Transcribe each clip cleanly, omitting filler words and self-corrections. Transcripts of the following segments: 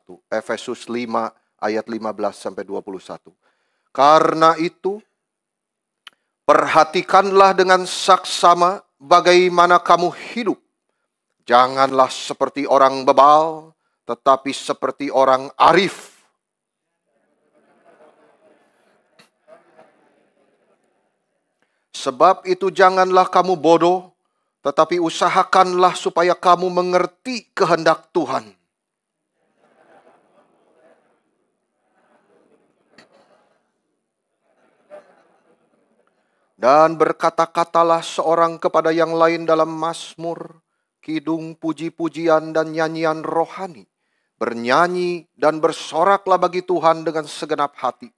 21. Efesus 5 ayat 15-21. Karena itu, perhatikanlah dengan saksama bagaimana kamu hidup. Janganlah seperti orang bebal, tetapi seperti orang arif. Sebab itu janganlah kamu bodoh, tetapi usahakanlah supaya kamu mengerti kehendak Tuhan. Dan berkata-katalah seorang kepada yang lain dalam mazmur, kidung, puji-pujian, dan nyanyian rohani. Bernyanyi dan bersoraklah bagi Tuhan dengan segenap hati.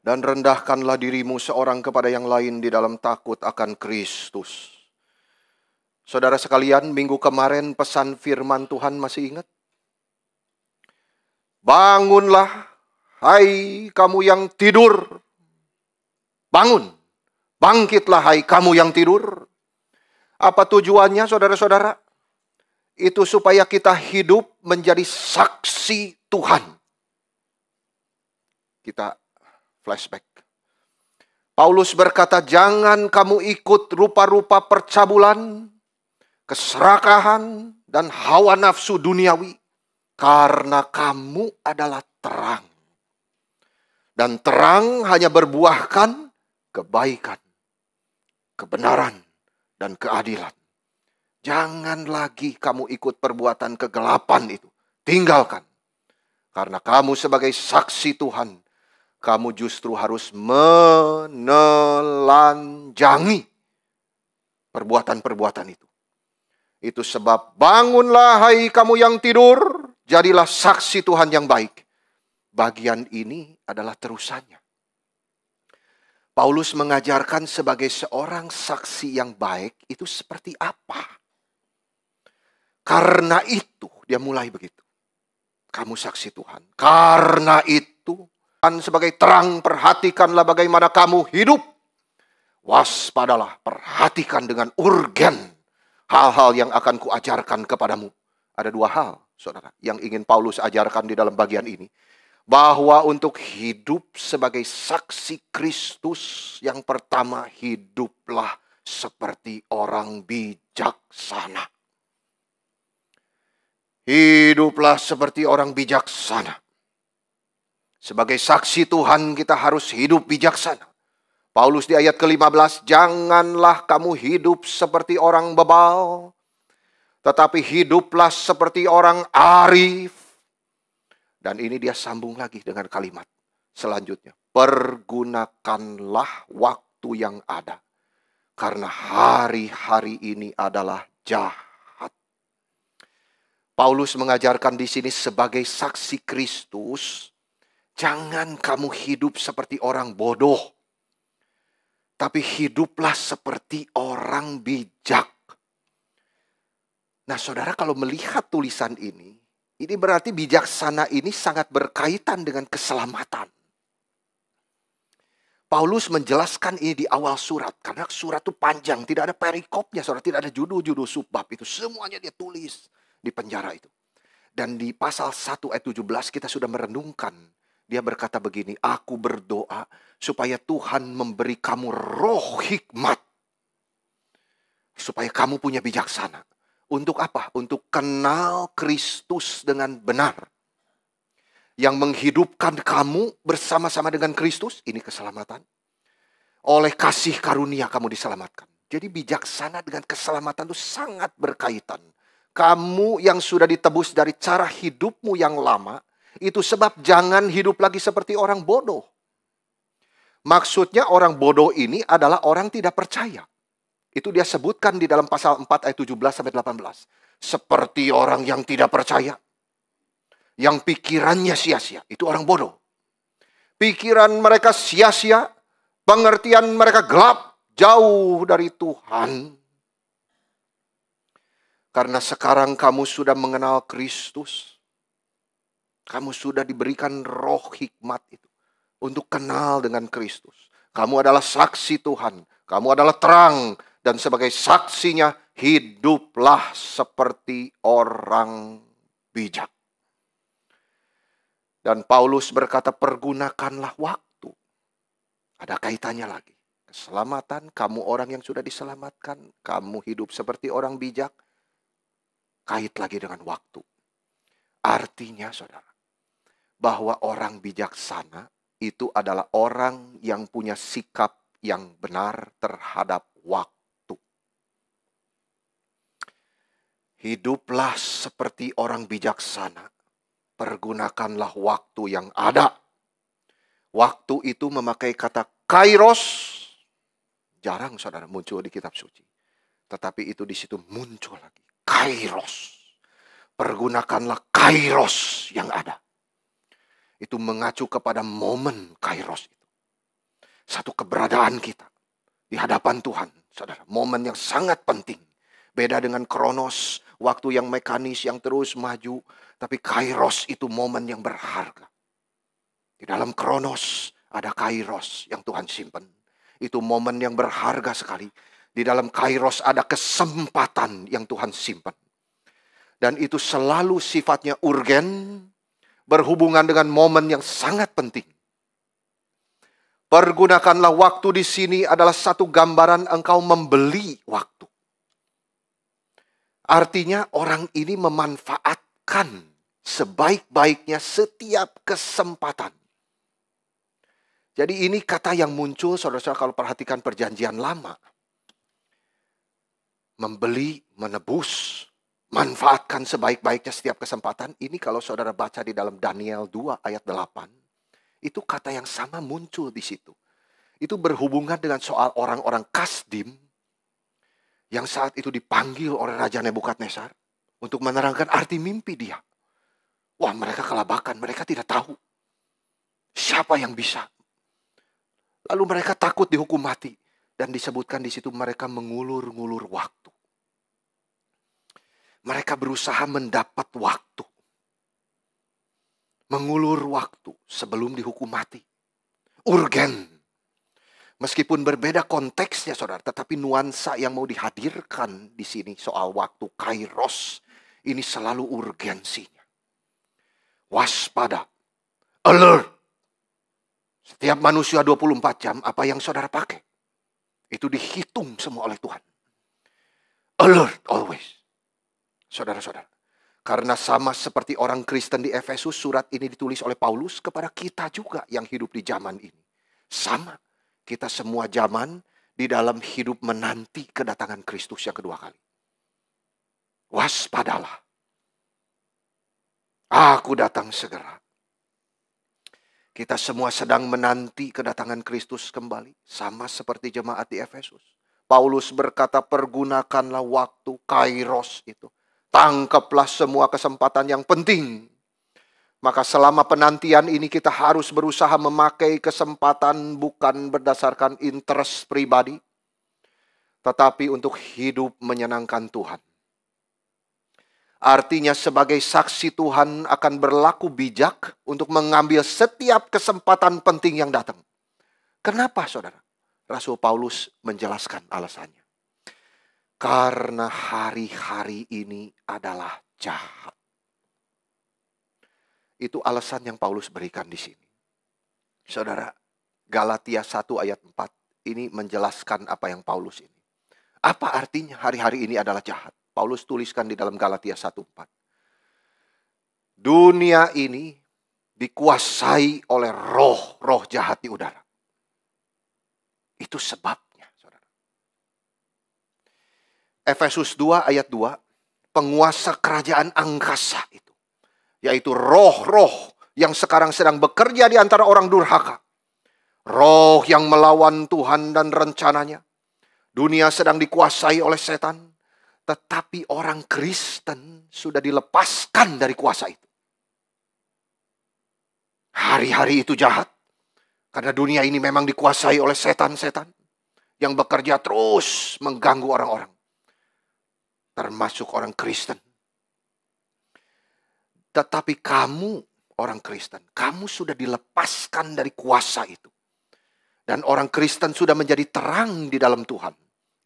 Dan rendahkanlah dirimu seorang kepada yang lain di dalam takut akan Kristus. Saudara sekalian, minggu kemarin pesan firman Tuhan masih ingat? Bangunlah, hai kamu yang tidur. Bangun, bangkitlah hai kamu yang tidur. Apa tujuannya saudara-saudara? Itu supaya kita hidup menjadi saksi Tuhan. Kita flashback. Paulus berkata, jangan kamu ikut rupa-rupa percabulan, keserakahan, dan hawa nafsu duniawi. Karena kamu adalah terang. Dan terang hanya berbuahkan kebaikan, kebenaran, dan keadilan. Jangan lagi kamu ikut perbuatan kegelapan itu. Tinggalkan. Karena kamu sebagai saksi Tuhan, kamu justru harus menelanjangi perbuatan-perbuatan itu. Itu sebab bangunlah hai kamu yang tidur, jadilah saksi Tuhan yang baik. Bagian ini adalah terusannya. Paulus mengajarkan sebagai seorang saksi yang baik itu seperti apa. Karena itu, dia mulai begitu. Kamu saksi Tuhan. Karena itu, sebagai terang, perhatikanlah bagaimana kamu hidup. Waspadalah, perhatikan dengan urgen hal-hal yang akan kuajarkan kepadamu. Ada dua hal, saudara, yang ingin Paulus ajarkan di dalam bagian ini. Bahwa untuk hidup sebagai saksi Kristus, yang pertama, hiduplah seperti orang bijaksana. Hiduplah seperti orang bijaksana. Sebagai saksi Tuhan kita harus hidup bijaksana. Paulus di ayat ke-15, janganlah kamu hidup seperti orang bebal, tetapi hiduplah seperti orang arif. Dan ini dia sambung lagi dengan kalimat selanjutnya. Pergunakanlah waktu yang ada. Karena hari-hari ini adalah jahat. Paulus mengajarkan di sini sebagai saksi Kristus, jangan kamu hidup seperti orang bodoh. Tapi hiduplah seperti orang bijak. Nah saudara, kalau melihat tulisan ini berarti bijaksana ini sangat berkaitan dengan keselamatan. Paulus menjelaskan ini di awal surat. Karena surat itu panjang, tidak ada perikopnya, saudara, tidak ada judul-judul subbab itu. Semuanya dia tulis di penjara itu. Dan di pasal 1 ayat 17 kita sudah merenungkan. Dia berkata begini, aku berdoa supaya Tuhan memberi kamu roh hikmat. Supaya kamu punya bijaksana. Untuk apa? Untuk kenal Kristus dengan benar. Yang menghidupkan kamu bersama-sama dengan Kristus, ini keselamatan. Oleh kasih karunia kamu diselamatkan. Jadi bijaksana dengan keselamatan itu sangat berkaitan. Kamu yang sudah ditebus dari cara hidupmu yang lama, itu sebab jangan hidup lagi seperti orang bodoh. Maksudnya orang bodoh ini adalah orang tidak percaya. Itu dia sebutkan di dalam pasal 4 ayat 17-18. Seperti orang yang tidak percaya. Yang pikirannya sia-sia. Itu orang bodoh. Pikiran mereka sia-sia. Pengertian mereka gelap. Jauh dari Tuhan. Karena sekarang kamu sudah mengenal Kristus. Kamu sudah diberikan roh hikmat itu. Untuk kenal dengan Kristus. Kamu adalah saksi Tuhan. Kamu adalah terang, dan sebagai saksinya hiduplah seperti orang bijak. Dan Paulus berkata, pergunakanlah waktu. Ada kaitannya lagi. Keselamatan, kamu orang yang sudah diselamatkan, kamu hidup seperti orang bijak, kait lagi dengan waktu. Artinya, saudara, bahwa orang bijaksana itu adalah orang yang punya sikap yang benar terhadap waktu. Hiduplah seperti orang bijaksana. Pergunakanlah waktu yang ada. Waktu itu memakai kata kairos. Jarang saudara muncul di kitab suci. Tetapi itu di situ muncul lagi. Kairos. Pergunakanlah kairos yang ada. Itu mengacu kepada momen kairos itu. Satu keberadaan kita di hadapan Tuhan, saudara. Momen yang sangat penting. Beda dengan kronos, waktu yang mekanis yang terus maju. Tapi kairos itu momen yang berharga. Di dalam kronos ada kairos yang Tuhan simpan. Itu momen yang berharga sekali. Di dalam kairos ada kesempatan yang Tuhan simpan. Dan itu selalu sifatnya urgen, berhubungan dengan momen yang sangat penting. Pergunakanlah waktu di sini adalah satu gambaran engkau membeli waktu. Artinya orang ini memanfaatkan sebaik-baiknya setiap kesempatan. Jadi ini kata yang muncul, saudara-saudara, kalau perhatikan perjanjian lama. Membeli, menebus, manfaatkan sebaik-baiknya setiap kesempatan. Ini kalau saudara baca di dalam Daniel 2 ayat 8. Itu kata yang sama muncul di situ. Itu berhubungan dengan soal orang-orang Kasdim. Yang saat itu dipanggil oleh Raja Nebukadnezar. Untuk menerangkan arti mimpi dia. Wah, mereka kelabakan, mereka tidak tahu. Siapa yang bisa? Lalu mereka takut dihukum mati. Dan disebutkan di situ mereka mengulur-ngulur waktu. Mereka berusaha mendapat waktu. Mengulur waktu sebelum dihukum mati. Urgen. Meskipun berbeda konteksnya, saudara. Tetapi nuansa yang mau dihadirkan di sini soal waktu kairos. Ini selalu urgensinya. Waspada. Alert. Setiap manusia 24 jam, apa yang saudara pakai? Itu dihitung semua oleh Tuhan. Alert always. Saudara-saudara. Karena sama seperti orang Kristen di Efesus, surat ini ditulis oleh Paulus kepada kita juga yang hidup di zaman ini. Sama. Kita semua zaman di dalam hidup menanti kedatangan Kristus yang kedua kali. Waspadalah. Aku datang segera. Kita semua sedang menanti kedatangan Kristus kembali. Sama seperti jemaat di Efesus. Paulus berkata, pergunakanlah waktu kairos itu. Tangkaplah semua kesempatan yang penting. Maka selama penantian ini kita harus berusaha memakai kesempatan bukan berdasarkan interest pribadi. Tetapi untuk hidup menyenangkan Tuhan. Artinya sebagai saksi Tuhan akan berlaku bijak untuk mengambil setiap kesempatan penting yang datang. Kenapa saudara? Rasul Paulus menjelaskan alasannya. Karena hari-hari ini adalah jahat. Itu alasan yang Paulus berikan di sini. Saudara, Galatia 1 ayat 4 ini menjelaskan apa yang Paulus ini. Apa artinya hari-hari ini adalah jahat? Paulus tuliskan di dalam Galatia 1:4. Dunia ini dikuasai oleh roh-roh jahat di udara. Itu sebabnya, saudara. Efesus 2 ayat 2, penguasa kerajaan angkasa itu. Yaitu roh-roh yang sekarang sedang bekerja di antara orang durhaka. Roh yang melawan Tuhan dan rencananya. Dunia sedang dikuasai oleh setan. Tetapi orang Kristen sudah dilepaskan dari kuasa itu. Hari-hari itu jahat. Karena dunia ini memang dikuasai oleh setan-setan. Yang bekerja terus mengganggu orang-orang. Termasuk orang Kristen. Tetapi kamu orang Kristen. Kamu sudah dilepaskan dari kuasa itu. Dan orang Kristen sudah menjadi terang di dalam Tuhan.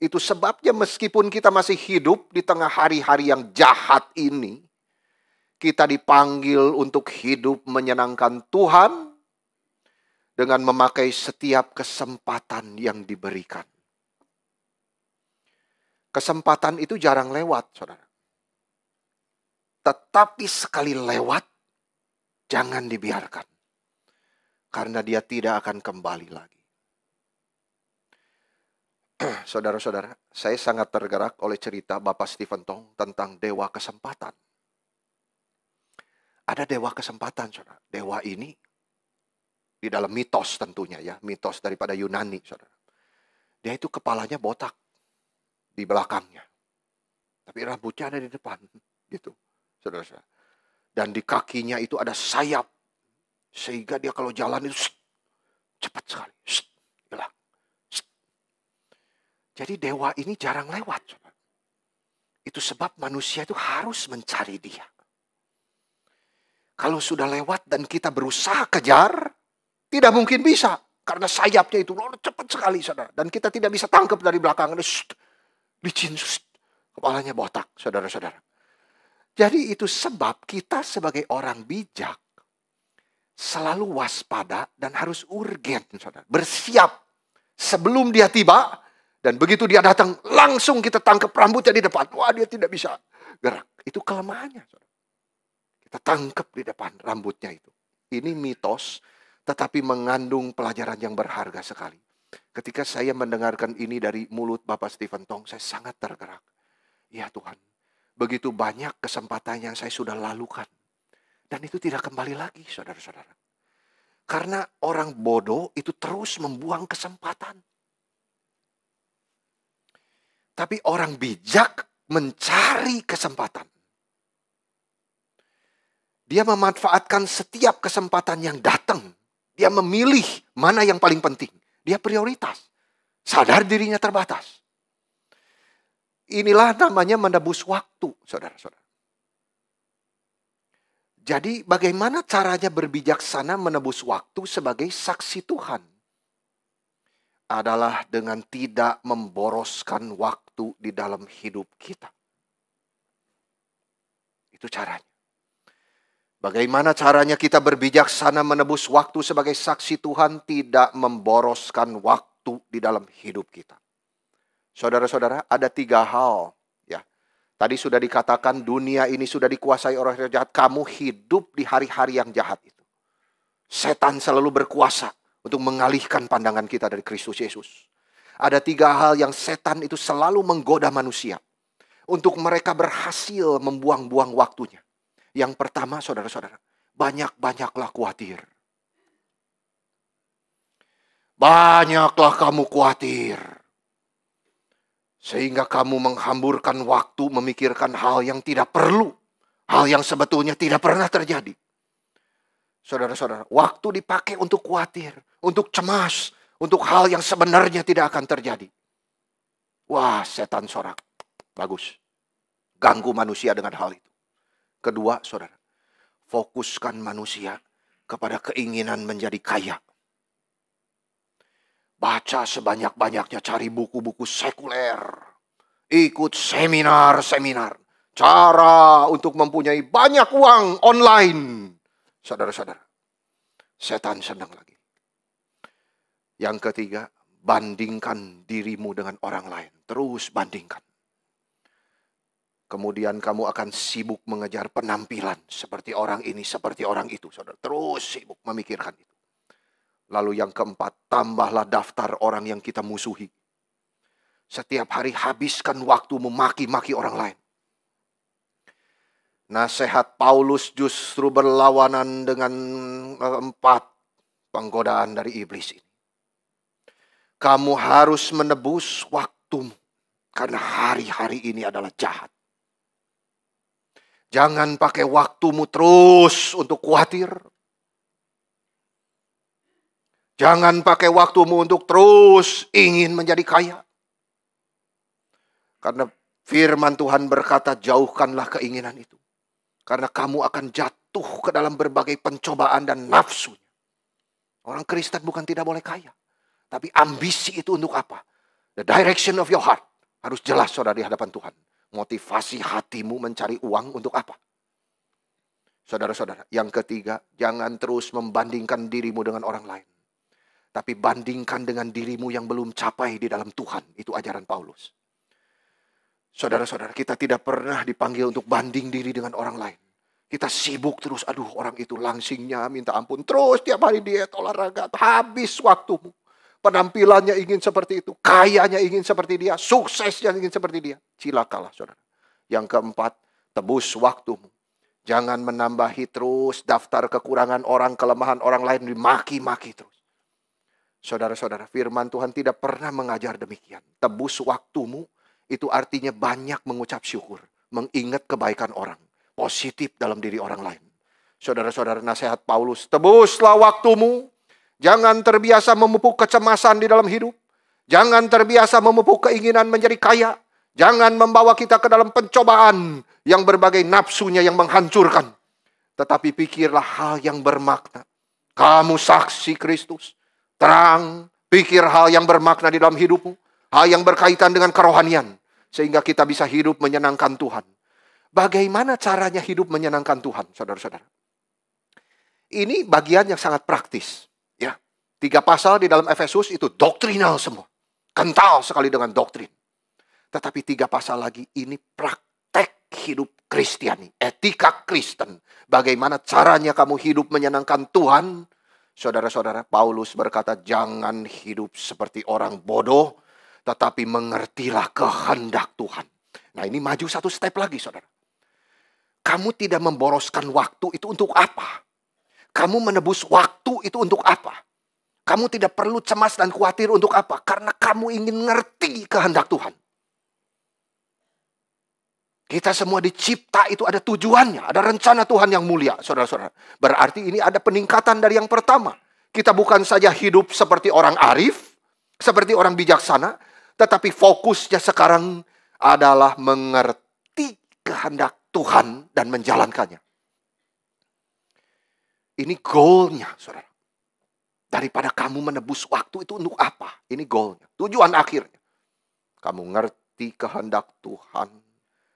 Itu sebabnya meskipun kita masih hidup di tengah hari-hari yang jahat ini, kita dipanggil untuk hidup menyenangkan Tuhan dengan memakai setiap kesempatan yang diberikan. Kesempatan itu jarang lewat, saudara. Tetapi sekali lewat, jangan dibiarkan. Karena dia tidak akan kembali lagi. Saudara-saudara, saya sangat tergerak oleh cerita Bapak Stephen Tong tentang dewa kesempatan. Ada dewa kesempatan, saudara. Dewa ini di dalam mitos tentunya ya, mitos daripada Yunani, saudara. Dia itu kepalanya botak di belakangnya, tapi rambutnya ada di depan, gitu, saudara-saudara. Dan di kakinya itu ada sayap, sehingga dia kalau jalan itu cepat sekali, hilang. Jadi dewa ini jarang lewat, saudara. Itu sebab manusia itu harus mencari dia. Kalau sudah lewat dan kita berusaha kejar, tidak mungkin bisa. Karena sayapnya itu cepat sekali, saudara. Dan kita tidak bisa tangkap dari belakang. Licin, kepalanya botak, saudara-saudara. Jadi itu sebab kita sebagai orang bijak selalu waspada dan harus urgen, saudara. Bersiap sebelum dia tiba. Dan begitu dia datang, langsung kita tangkap rambutnya di depan. Wah, dia tidak bisa gerak. Itu kelemahannya, saudara. Kita tangkap di depan rambutnya itu. Ini mitos, tetapi mengandung pelajaran yang berharga sekali. Ketika saya mendengarkan ini dari mulut Bapak Stephen Tong, saya sangat tergerak. Ya Tuhan, begitu banyak kesempatan yang saya sudah lalukan. Dan itu tidak kembali lagi, saudara-saudara. Karena orang bodoh itu terus membuang kesempatan. Tapi orang bijak mencari kesempatan. Dia memanfaatkan setiap kesempatan yang datang. Dia memilih mana yang paling penting. Dia prioritas. Sadar dirinya terbatas. Inilah namanya menebus waktu, saudara-saudara. Jadi bagaimana caranya berbijaksana menebus waktu sebagai saksi Tuhan? Adalah dengan tidak memboroskan waktu di dalam hidup kita. Itu caranya. Bagaimana caranya kita berbijaksana menebus waktu sebagai saksi Tuhan, tidak memboroskan waktu di dalam hidup kita. Saudara-saudara, ada 3 hal. Ya, tadi sudah dikatakan dunia ini sudah dikuasai oleh roh jahat. Kamu hidup di hari-hari yang jahat itu. Setan selalu berkuasa untuk mengalihkan pandangan kita dari Kristus Yesus. Ada 3 hal yang setan itu selalu menggoda manusia. Untuk mereka berhasil membuang-buang waktunya. Yang pertama, saudara-saudara, banyak-banyaklah khawatir. Banyaklah kamu khawatir. Sehingga kamu menghamburkan waktu memikirkan hal yang tidak perlu. Hal yang sebetulnya tidak pernah terjadi. Saudara-saudara, waktu dipakai untuk khawatir, untuk cemas, untuk hal yang sebenarnya tidak akan terjadi. Wah, setan sorak. Bagus. Ganggu manusia dengan hal itu. Kedua, saudara, fokuskan manusia kepada keinginan menjadi kaya. Baca sebanyak-banyaknya, cari buku-buku sekuler. Ikut seminar-seminar. Cara untuk mempunyai banyak uang online. Saudara-saudara, setan senang lagi. Yang ketiga, bandingkan dirimu dengan orang lain. Terus bandingkan. Kemudian kamu akan sibuk mengejar penampilan. Seperti orang ini, seperti orang itu. Saudara, terus sibuk memikirkan itu. Lalu yang keempat, tambahlah daftar orang yang kita musuhi. Setiap hari habiskan waktu memaki-maki orang lain. Nasihat Paulus justru berlawanan dengan 4 penggodaan dari iblis ini. Kamu harus menebus waktumu. Karena hari-hari ini adalah jahat. Jangan pakai waktumu terus untuk khawatir. Jangan pakai waktumu untuk terus ingin menjadi kaya. Karena firman Tuhan berkata, jauhkanlah keinginan itu. Karena kamu akan jatuh ke dalam berbagai pencobaan dan nafsunya. Orang Kristen bukan tidak boleh kaya. Tapi ambisi itu untuk apa? The direction of your heart. Harus jelas saudara di hadapan Tuhan. Motivasi hatimu mencari uang untuk apa? Saudara-saudara, yang ketiga, jangan terus membandingkan dirimu dengan orang lain. Tapi bandingkan dengan dirimu yang belum capai di dalam Tuhan. Itu ajaran Paulus. Saudara-saudara, kita tidak pernah dipanggil untuk banding diri dengan orang lain. Kita sibuk terus, aduh orang itu langsingnya minta ampun. Terus tiap hari diet, olahraga, habis waktumu. Penampilannya ingin seperti itu, kayanya ingin seperti dia, suksesnya ingin seperti dia. Cilakalah saudara. Yang keempat, tebus waktumu. Jangan menambahi terus daftar kekurangan orang, kelemahan orang lain, dimaki-maki terus. Saudara-saudara, firman Tuhan tidak pernah mengajar demikian. Tebus waktumu, itu artinya banyak mengucap syukur. Mengingat kebaikan orang. Positif dalam diri orang lain. Saudara-saudara, nasihat Paulus, tebuslah waktumu. Jangan terbiasa memupuk kecemasan di dalam hidup. Jangan terbiasa memupuk keinginan menjadi kaya. Jangan membawa kita ke dalam pencobaan yang berbagai nafsunya yang menghancurkan. Tetapi pikirlah hal yang bermakna. Kamu saksi Kristus. Terang, pikir hal yang bermakna di dalam hidupmu. Hal yang berkaitan dengan kerohanian. Sehingga kita bisa hidup menyenangkan Tuhan. Bagaimana caranya hidup menyenangkan Tuhan, saudara-saudara? Ini bagian yang sangat praktis. Ya, 3 pasal di dalam Efesus itu doktrinal semua. Kental sekali dengan doktrin. Tetapi 3 pasal lagi ini praktek hidup Kristiani. Etika Kristen. Bagaimana caranya kamu hidup menyenangkan Tuhan? Saudara-saudara, Paulus berkata, jangan hidup seperti orang bodoh. Tetapi mengertilah kehendak Tuhan. Nah ini maju 1 step lagi saudara. Kamu tidak memboroskan waktu itu untuk apa? Kamu menebus waktu itu untuk apa? Kamu tidak perlu cemas dan khawatir untuk apa? Karena kamu ingin ngerti kehendak Tuhan. Kita semua dicipta itu ada tujuannya. Ada rencana Tuhan yang mulia, saudara-saudara. Berarti ini ada peningkatan dari yang pertama. Kita bukan saja hidup seperti orang arif, seperti orang bijaksana, tetapi fokusnya sekarang adalah mengerti kehendak Tuhan dan menjalankannya. Ini goalnya, saudara. Daripada kamu menebus waktu itu untuk apa? Ini goalnya, tujuan akhirnya. Kamu ngerti kehendak Tuhan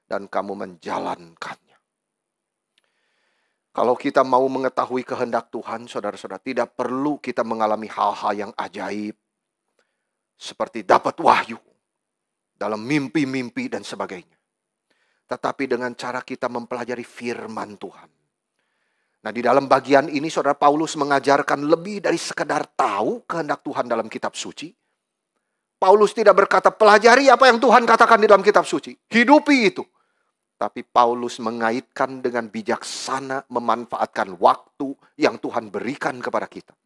dan kamu menjalankannya. Kalau kita mau mengetahui kehendak Tuhan, saudara-saudara, tidak perlu kita mengalami hal-hal yang ajaib. Seperti dapat wahyu dalam mimpi-mimpi dan sebagainya. Tetapi dengan cara kita mempelajari firman Tuhan. Nah di dalam bagian ini saudara Paulus mengajarkan lebih dari sekedar tahu kehendak Tuhan dalam kitab suci. Paulus tidak berkata pelajari apa yang Tuhan katakan di dalam kitab suci. Hidupi itu. Tapi Paulus mengaitkan dengan bijaksana memanfaatkan waktu yang Tuhan berikan kepada kita.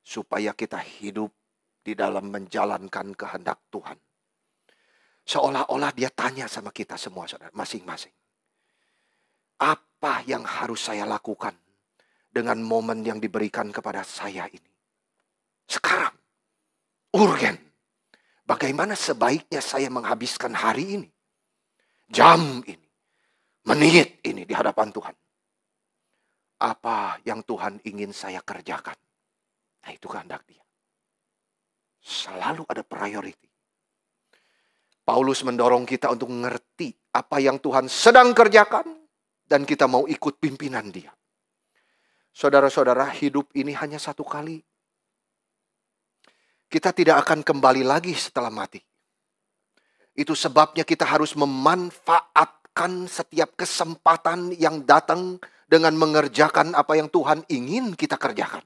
Supaya kita hidup di dalam menjalankan kehendak Tuhan. Seolah-olah dia tanya sama kita semua saudara, masing-masing. Apa yang harus saya lakukan dengan momen yang diberikan kepada saya ini? Sekarang, urgen. Bagaimana sebaiknya saya menghabiskan hari ini? Jam ini, menit ini di hadapan Tuhan. Apa yang Tuhan ingin saya kerjakan? Nah itu kehendak dia. Selalu ada priority. Paulus mendorong kita untuk mengerti apa yang Tuhan sedang kerjakan dan kita mau ikut pimpinan dia. Saudara-saudara, hidup ini hanya 1 kali. Kita tidak akan kembali lagi setelah mati. Itu sebabnya kita harus memanfaatkan setiap kesempatan yang datang dengan mengerjakan apa yang Tuhan ingin kita kerjakan.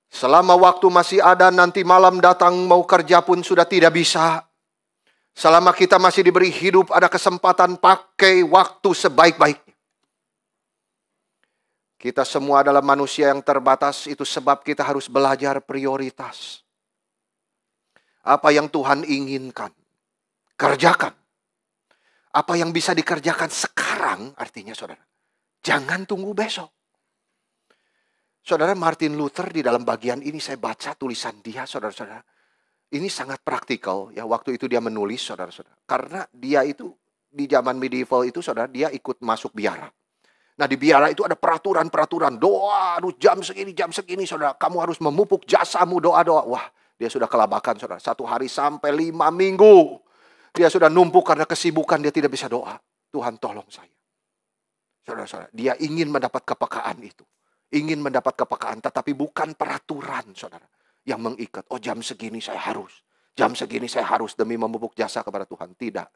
Selama waktu masih ada, nanti malam datang mau kerja pun sudah tidak bisa. Selama kita masih diberi hidup, ada kesempatan pakai waktu sebaik-baiknya. Kita semua adalah manusia yang terbatas, itu sebab kita harus belajar prioritas. Apa yang Tuhan inginkan, kerjakan. Apa yang bisa dikerjakan sekarang, artinya saudara, jangan tunggu besok. Saudara Martin Luther di dalam bagian ini saya baca tulisan dia, saudara-saudara. Ini sangat praktikal ya, waktu itu dia menulis, saudara-saudara. Karena dia itu di zaman medieval itu, saudara, dia ikut masuk biara. Nah di biara itu ada peraturan-peraturan. Doa, harus jam segini saudara. Kamu harus memupuk jasamu doa-doa. Wah, dia sudah kelabakan saudara. 1 hari sampai 5 minggu. Dia sudah numpuk karena kesibukan, dia tidak bisa doa. Tuhan tolong saya. Saudara-saudara, dia ingin mendapat kepekaan itu. Ingin mendapat kepekaan, tetapi bukan peraturan saudara. Yang mengikat, oh jam segini saya harus. Jam segini saya harus demi memupuk jasa kepada Tuhan. Tidak.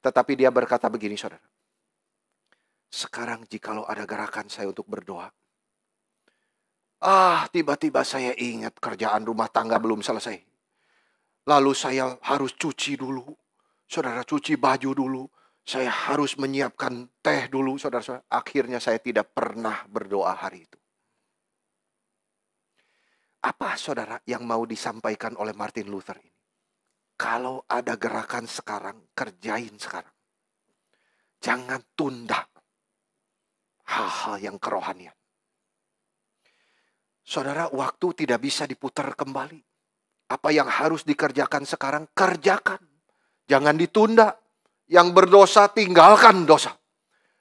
Tetapi dia berkata begini saudara. Sekarang jikalau ada gerakan saya untuk berdoa. Tiba-tiba saya ingat kerjaan rumah tangga belum selesai. Lalu saya harus cuci dulu. Saudara, cuci baju dulu. Saya harus menyiapkan teh dulu, saudara-saudara. Akhirnya saya tidak pernah berdoa hari itu. Apa saudara yang mau disampaikan oleh Martin Luther ini? Kalau ada gerakan sekarang, kerjain sekarang. Jangan tunda hal-hal yang kerohanian. Saudara, waktu tidak bisa diputar kembali. Apa yang harus dikerjakan sekarang, kerjakan. Jangan ditunda. Yang berdosa, tinggalkan dosa.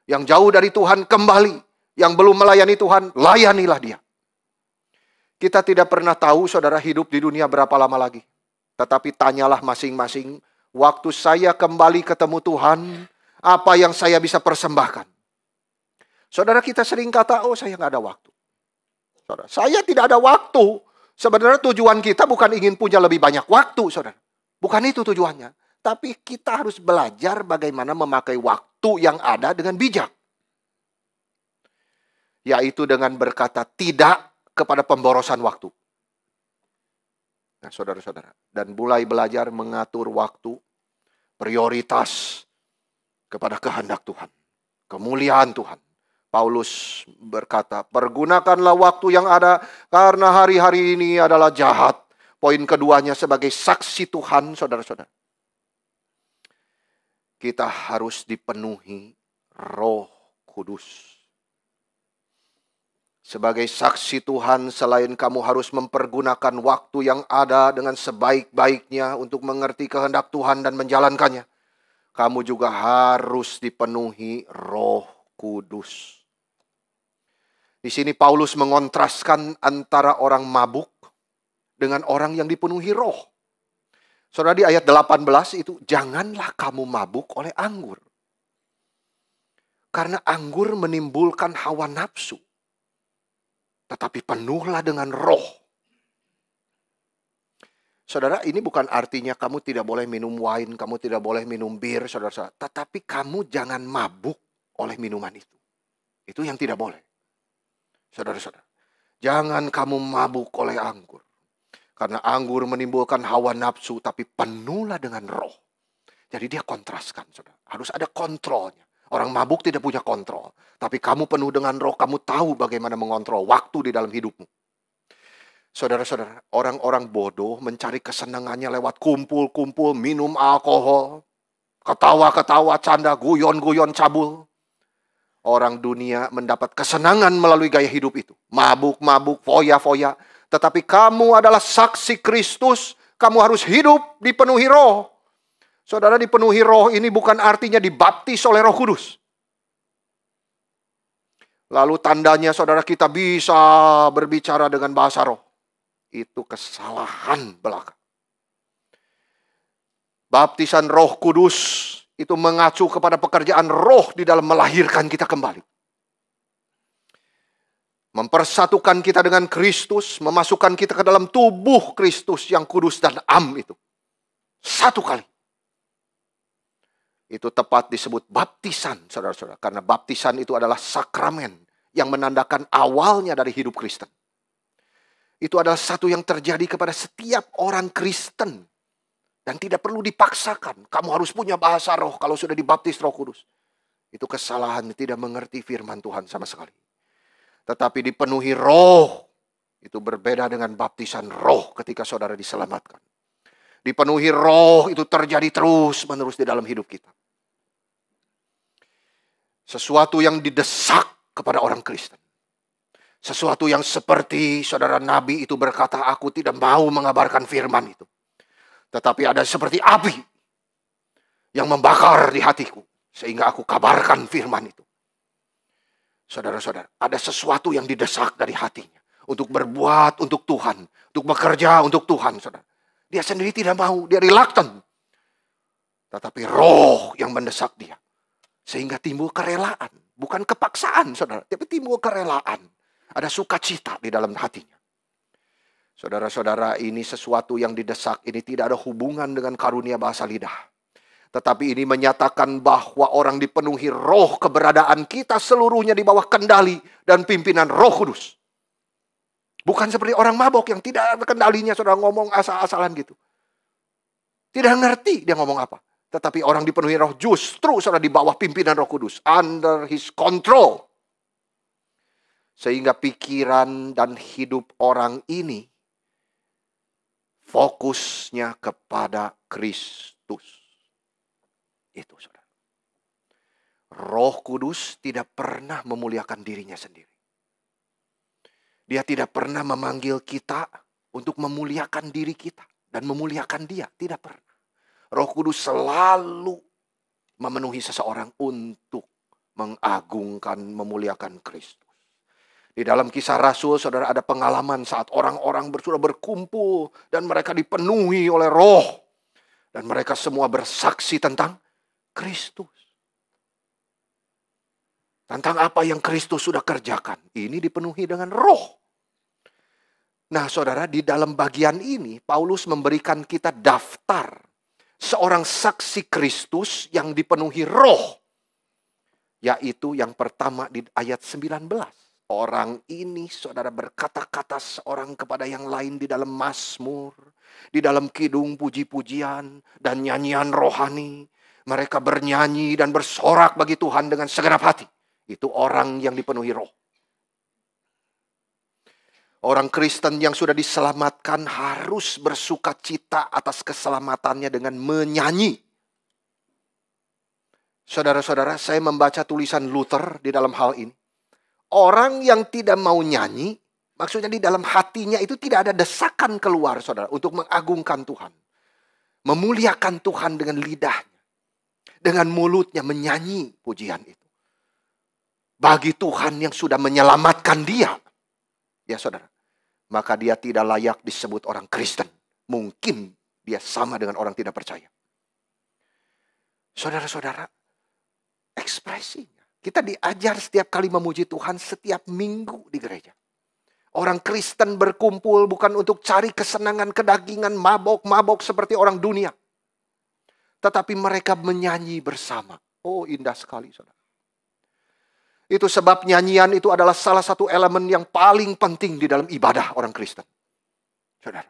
Yang jauh dari Tuhan, kembali. Yang belum melayani Tuhan, layanilah dia. Kita tidak pernah tahu, saudara, hidup di dunia berapa lama lagi. Tetapi tanyalah masing-masing, waktu saya kembali ketemu Tuhan, apa yang saya bisa persembahkan? Saudara, kita sering kata, oh saya nggak ada waktu. Saudara, saya tidak ada waktu. Sebenarnya tujuan kita bukan ingin punya lebih banyak waktu, saudara. Bukan itu tujuannya. Tapi kita harus belajar bagaimana memakai waktu yang ada dengan bijak. Yaitu dengan berkata tidak kepada pemborosan waktu. Nah, saudara-saudara. Dan mulai belajar mengatur waktu, prioritas kepada kehendak Tuhan. Kemuliaan Tuhan. Paulus berkata, pergunakanlah waktu yang ada karena hari-hari ini adalah jahat. Poin keduanya sebagai saksi Tuhan, saudara-saudara. Kita harus dipenuhi Roh Kudus. Sebagai saksi Tuhan, selain kamu harus mempergunakan waktu yang ada dengan sebaik-baiknya untuk mengerti kehendak Tuhan dan menjalankannya, kamu juga harus dipenuhi Roh Kudus. Di sini Paulus mengontraskan antara orang mabuk dengan orang yang dipenuhi roh. Saudara, di ayat 18 itu, janganlah kamu mabuk oleh anggur. Karena anggur menimbulkan hawa nafsu. Tetapi penuhlah dengan roh. Saudara, ini bukan artinya kamu tidak boleh minum wine, kamu tidak boleh minum bir, saudara-saudara. Tetapi kamu jangan mabuk oleh minuman itu. Itu yang tidak boleh. Saudara-saudara, jangan kamu mabuk oleh anggur. Karena anggur menimbulkan hawa nafsu, tapi penuhlah dengan roh. Jadi dia kontraskan, saudara. Harus ada kontrolnya. Orang mabuk tidak punya kontrol. Tapi kamu penuh dengan roh, kamu tahu bagaimana mengontrol waktu di dalam hidupmu. Saudara-saudara, orang-orang bodoh mencari kesenangannya lewat kumpul-kumpul, minum alkohol, ketawa-ketawa, canda, guyon-guyon, cabul. Orang dunia mendapat kesenangan melalui gaya hidup itu. Mabuk-mabuk, foya-foya. Tetapi kamu adalah saksi Kristus. Kamu harus hidup dipenuhi roh. Saudara, dipenuhi roh ini bukan artinya dibaptis oleh Roh Kudus. Lalu tandanya saudara kita bisa berbicara dengan bahasa roh. Itu kesalahan belaka. Baptisan Roh Kudus itu mengacu kepada pekerjaan roh di dalam melahirkan kita kembali. Mempersatukan kita dengan Kristus, memasukkan kita ke dalam tubuh Kristus yang kudus dan am itu. Satu kali. Itu tepat disebut baptisan, saudara-saudara. Karena baptisan itu adalah sakramen yang menandakan awalnya dari hidup Kristen. Itu adalah satu yang terjadi kepada setiap orang Kristen. Dan tidak perlu dipaksakan. Kamu harus punya bahasa roh kalau sudah dibaptis Roh Kudus. Itu kesalahan, tidak mengerti firman Tuhan sama sekali. Tetapi dipenuhi roh. Itu berbeda dengan baptisan roh ketika saudara diselamatkan. Dipenuhi roh itu terjadi terus-menerus di dalam hidup kita. Sesuatu yang didesak kepada orang Kristen. Sesuatu yang seperti saudara Nabi itu berkata, aku tidak mau mengabarkan firman itu. Tetapi ada seperti api yang membakar di hatiku. Sehingga aku kabarkan firman itu. Saudara-saudara, ada sesuatu yang didesak dari hatinya. Untuk berbuat untuk Tuhan. Untuk bekerja untuk Tuhan, saudara. Dia sendiri tidak mau, dia reluctant. Tetapi roh yang mendesak dia. Sehingga timbul kerelaan. Bukan kepaksaan, saudara. Tapi timbul kerelaan. Ada sukacita di dalam hatinya. Saudara-saudara, ini sesuatu yang didesak. Ini tidak ada hubungan dengan karunia bahasa lidah. Tetapi ini menyatakan bahwa orang dipenuhi roh, keberadaan kita seluruhnya di bawah kendali dan pimpinan Roh Kudus. Bukan seperti orang mabok yang tidak ada kendalinya, saudara, ngomong asal-asalan gitu. Tidak ngerti dia ngomong apa. Tetapi orang dipenuhi roh justru saudara di bawah pimpinan Roh Kudus. Under his control. Sehingga pikiran dan hidup orang ini fokusnya kepada Kristus. Itu saudara. Roh Kudus tidak pernah memuliakan dirinya sendiri. Dia tidak pernah memanggil kita untuk memuliakan diri kita. Dan memuliakan dia. Tidak pernah. Roh Kudus selalu memenuhi seseorang untuk mengagungkan, memuliakan Kristus. Di dalam Kisah Rasul, saudara, ada pengalaman saat orang-orang sudah berkumpul. Dan mereka dipenuhi oleh roh. Dan mereka semua bersaksi tentang Kristus. Tentang apa yang Kristus sudah kerjakan. Ini dipenuhi dengan roh. Nah saudara, di dalam bagian ini Paulus memberikan kita daftar seorang saksi Kristus yang dipenuhi roh. Yaitu yang pertama di ayat 19. Orang ini saudara berkata-kata seorang kepada yang lain di dalam mazmur. Di dalam kidung puji-pujian dan nyanyian rohani. Mereka bernyanyi dan bersorak bagi Tuhan dengan segenap hati. Itu orang yang dipenuhi roh. Orang Kristen yang sudah diselamatkan harus bersuka cita atas keselamatannya dengan menyanyi. Saudara-saudara, saya membaca tulisan Luther di dalam hal ini. Orang yang tidak mau nyanyi, maksudnya di dalam hatinya itu tidak ada desakan keluar, saudara, untuk mengagungkan Tuhan. Memuliakan Tuhan dengan lidahnya. Dengan mulutnya menyanyi pujian itu. Bagi Tuhan yang sudah menyelamatkan dia. Ya saudara. Maka dia tidak layak disebut orang Kristen. Mungkin dia sama dengan orang tidak percaya. Saudara-saudara. Ekspresinya. Kita diajar setiap kali memuji Tuhan setiap minggu di gereja. Orang Kristen berkumpul bukan untuk cari kesenangan kedagingan, mabok-mabok seperti orang dunia. Tetapi mereka menyanyi bersama. Oh, indah sekali, saudara. Itu sebab nyanyian itu adalah salah satu elemen yang paling penting di dalam ibadah orang Kristen. Saudara.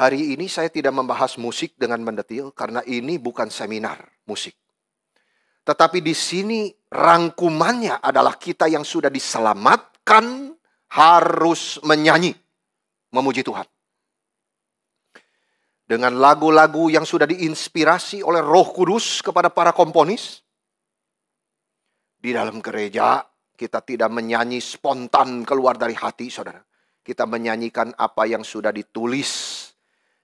Hari ini saya tidak membahas musik dengan mendetil karena ini bukan seminar musik. Tetapi di sini rangkumannya adalah kita yang sudah diselamatkan harus menyanyi, memuji Tuhan. Dengan lagu-lagu yang sudah diinspirasi oleh Roh Kudus kepada para komponis. Di dalam gereja kita tidak menyanyi spontan keluar dari hati, saudara. Kita menyanyikan apa yang sudah ditulis.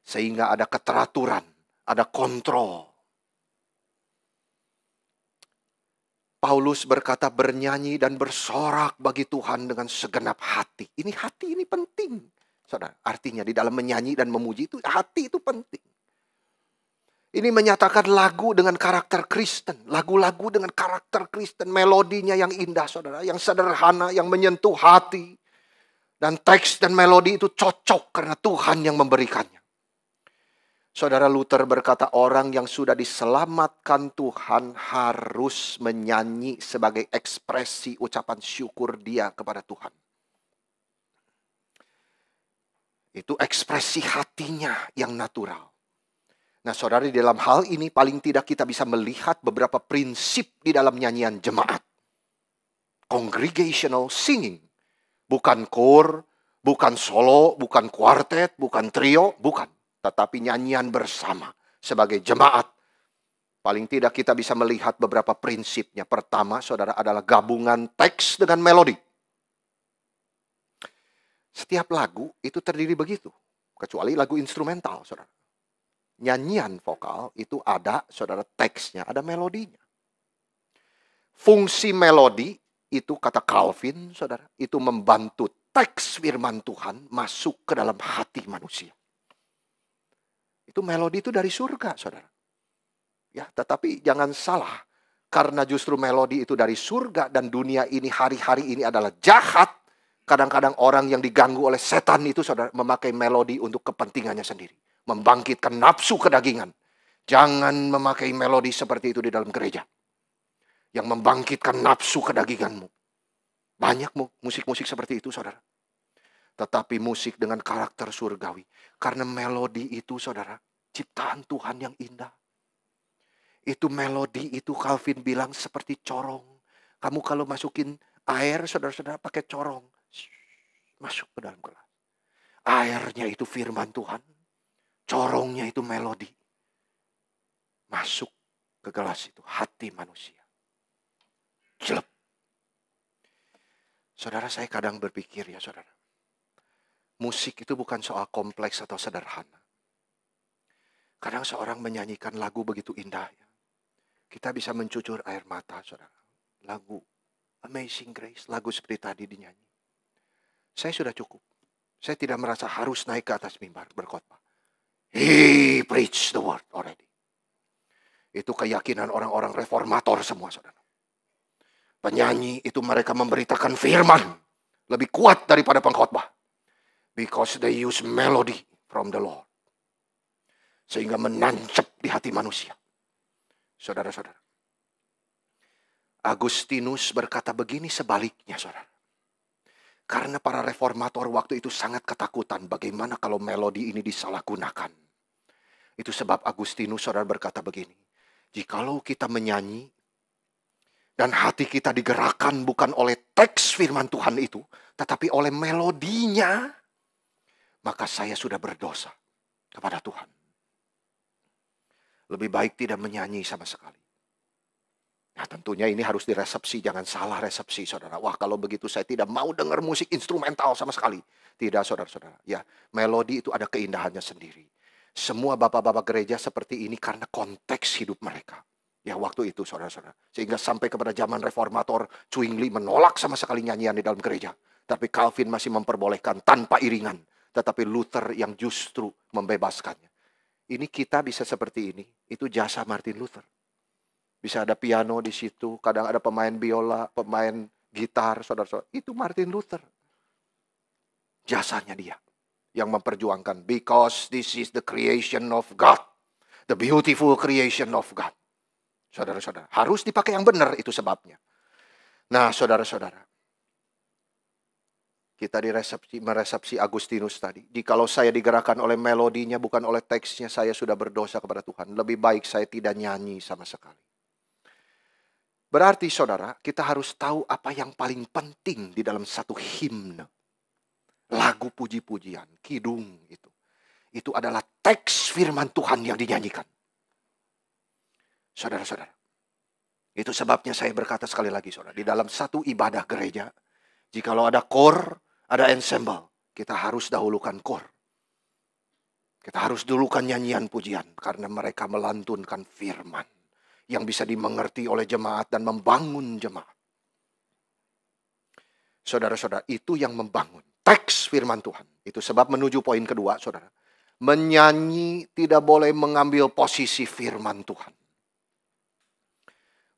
Sehingga ada keteraturan, ada kontrol. Paulus berkata bernyanyi dan bersorak bagi Tuhan dengan segenap hati. Ini hati ini penting. Saudara, artinya di dalam menyanyi dan memuji itu hati itu penting. Ini menyatakan lagu dengan karakter Kristen. Lagu-lagu dengan karakter Kristen. Melodinya yang indah saudara. Yang sederhana, yang menyentuh hati. Dan teks dan melodi itu cocok karena Tuhan yang memberikannya. Saudara Luther berkata orang yang sudah diselamatkan Tuhan harus menyanyi sebagai ekspresi ucapan syukur dia kepada Tuhan. Itu ekspresi hatinya yang natural. Nah saudara, di dalam hal ini paling tidak kita bisa melihat beberapa prinsip di dalam nyanyian jemaat. Congregational singing. Bukan kor, bukan solo, bukan kuartet, bukan trio, bukan. Tetapi nyanyian bersama sebagai jemaat. Paling tidak kita bisa melihat beberapa prinsipnya. Pertama saudara adalah gabungan teks dengan melodi. Setiap lagu itu terdiri begitu. Kecuali lagu instrumental, saudara. Nyanyian vokal itu ada, saudara, teksnya, ada melodinya. Fungsi melodi itu kata Calvin, saudara, itu membantu teks firman Tuhan masuk ke dalam hati manusia. Itu melodi itu dari surga, saudara. Ya, tetapi jangan salah, karena justru melodi itu dari surga dan dunia ini hari-hari ini adalah jahat. Kadang-kadang orang yang diganggu oleh setan itu, saudara, memakai melodi untuk kepentingannya sendiri. Membangkitkan nafsu kedagingan. Jangan memakai melodi seperti itu di dalam gereja. Yang membangkitkan nafsu kedaginganmu. Banyak musik-musik seperti itu, saudara. Tetapi musik dengan karakter surgawi. Karena melodi itu, saudara, ciptaan Tuhan yang indah. Itu melodi itu Calvin bilang seperti corong. Kamu kalau masukin air, saudara-saudara, pakai corong. Masuk ke dalam gelas. Airnya itu firman Tuhan. Corongnya itu melodi. Masuk ke gelas itu hati manusia. Jelek. Saudara, saya kadang berpikir ya saudara. Musik itu bukan soal kompleks atau sederhana. Kadang seorang menyanyikan lagu begitu indah. Ya. Kita bisa mencucur air mata saudara. Lagu Amazing Grace. Lagu seperti tadi dinyanyi. Saya sudah cukup. Saya tidak merasa harus naik ke atas mimbar berkhotbah. He preached the word already. Itu keyakinan orang-orang reformator semua, saudara. Penyanyi itu mereka memberitakan firman lebih kuat daripada pengkhotbah. Because they use melody from the Lord. Sehingga menancap di hati manusia. Saudara-saudara. Agustinus berkata begini sebaliknya, saudara. Karena para reformator waktu itu sangat ketakutan bagaimana kalau melodi ini disalahgunakan. Itu sebab Agustinus saudara berkata begini. Jikalau kita menyanyi dan hati kita digerakkan bukan oleh teks firman Tuhan itu, tetapi oleh melodinya, maka saya sudah berdosa kepada Tuhan. Lebih baik tidak menyanyi sama sekali. Nah tentunya ini harus diresepsi, jangan salah resepsi saudara. Wah kalau begitu saya tidak mau dengar musik instrumental sama sekali. Tidak saudara-saudara. Ya, melodi itu ada keindahannya sendiri. Semua bapak-bapak gereja seperti ini karena konteks hidup mereka. Ya waktu itu saudara-saudara. Sehingga sampai kepada zaman reformator, Zwingli menolak sama sekali nyanyian di dalam gereja. Tapi Calvin masih memperbolehkan tanpa iringan. Tetapi Luther yang justru membebaskannya. Ini kita bisa seperti ini. Itu jasa Martin Luther. Bisa ada piano di situ, kadang ada pemain biola, pemain gitar, saudara-saudara. Itu Martin Luther. Jasanya dia yang memperjuangkan. Because this is the creation of God. The beautiful creation of God. Saudara-saudara, harus dipakai yang benar, itu sebabnya. Nah, saudara-saudara. Kita meresepsi Agustinus tadi. Jikalau saya digerakkan oleh melodinya, bukan oleh teksnya, saya sudah berdosa kepada Tuhan. Lebih baik saya tidak nyanyi sama sekali. Berarti saudara, kita harus tahu apa yang paling penting di dalam satu himne. Lagu puji-pujian, kidung itu. Itu adalah teks firman Tuhan yang dinyanyikan. Saudara-saudara. Itu sebabnya saya berkata sekali lagi saudara. Di dalam satu ibadah gereja, jikalau ada kor, ada ensemble, kita harus dahulukan kor. Kita harus dahulukan nyanyian pujian. Karena mereka melantunkan firman. Yang bisa dimengerti oleh jemaat dan membangun jemaat. Saudara-saudara, itu yang membangun. Teks firman Tuhan. Itu sebab menuju poin kedua, saudara. Menyanyi tidak boleh mengambil posisi firman Tuhan.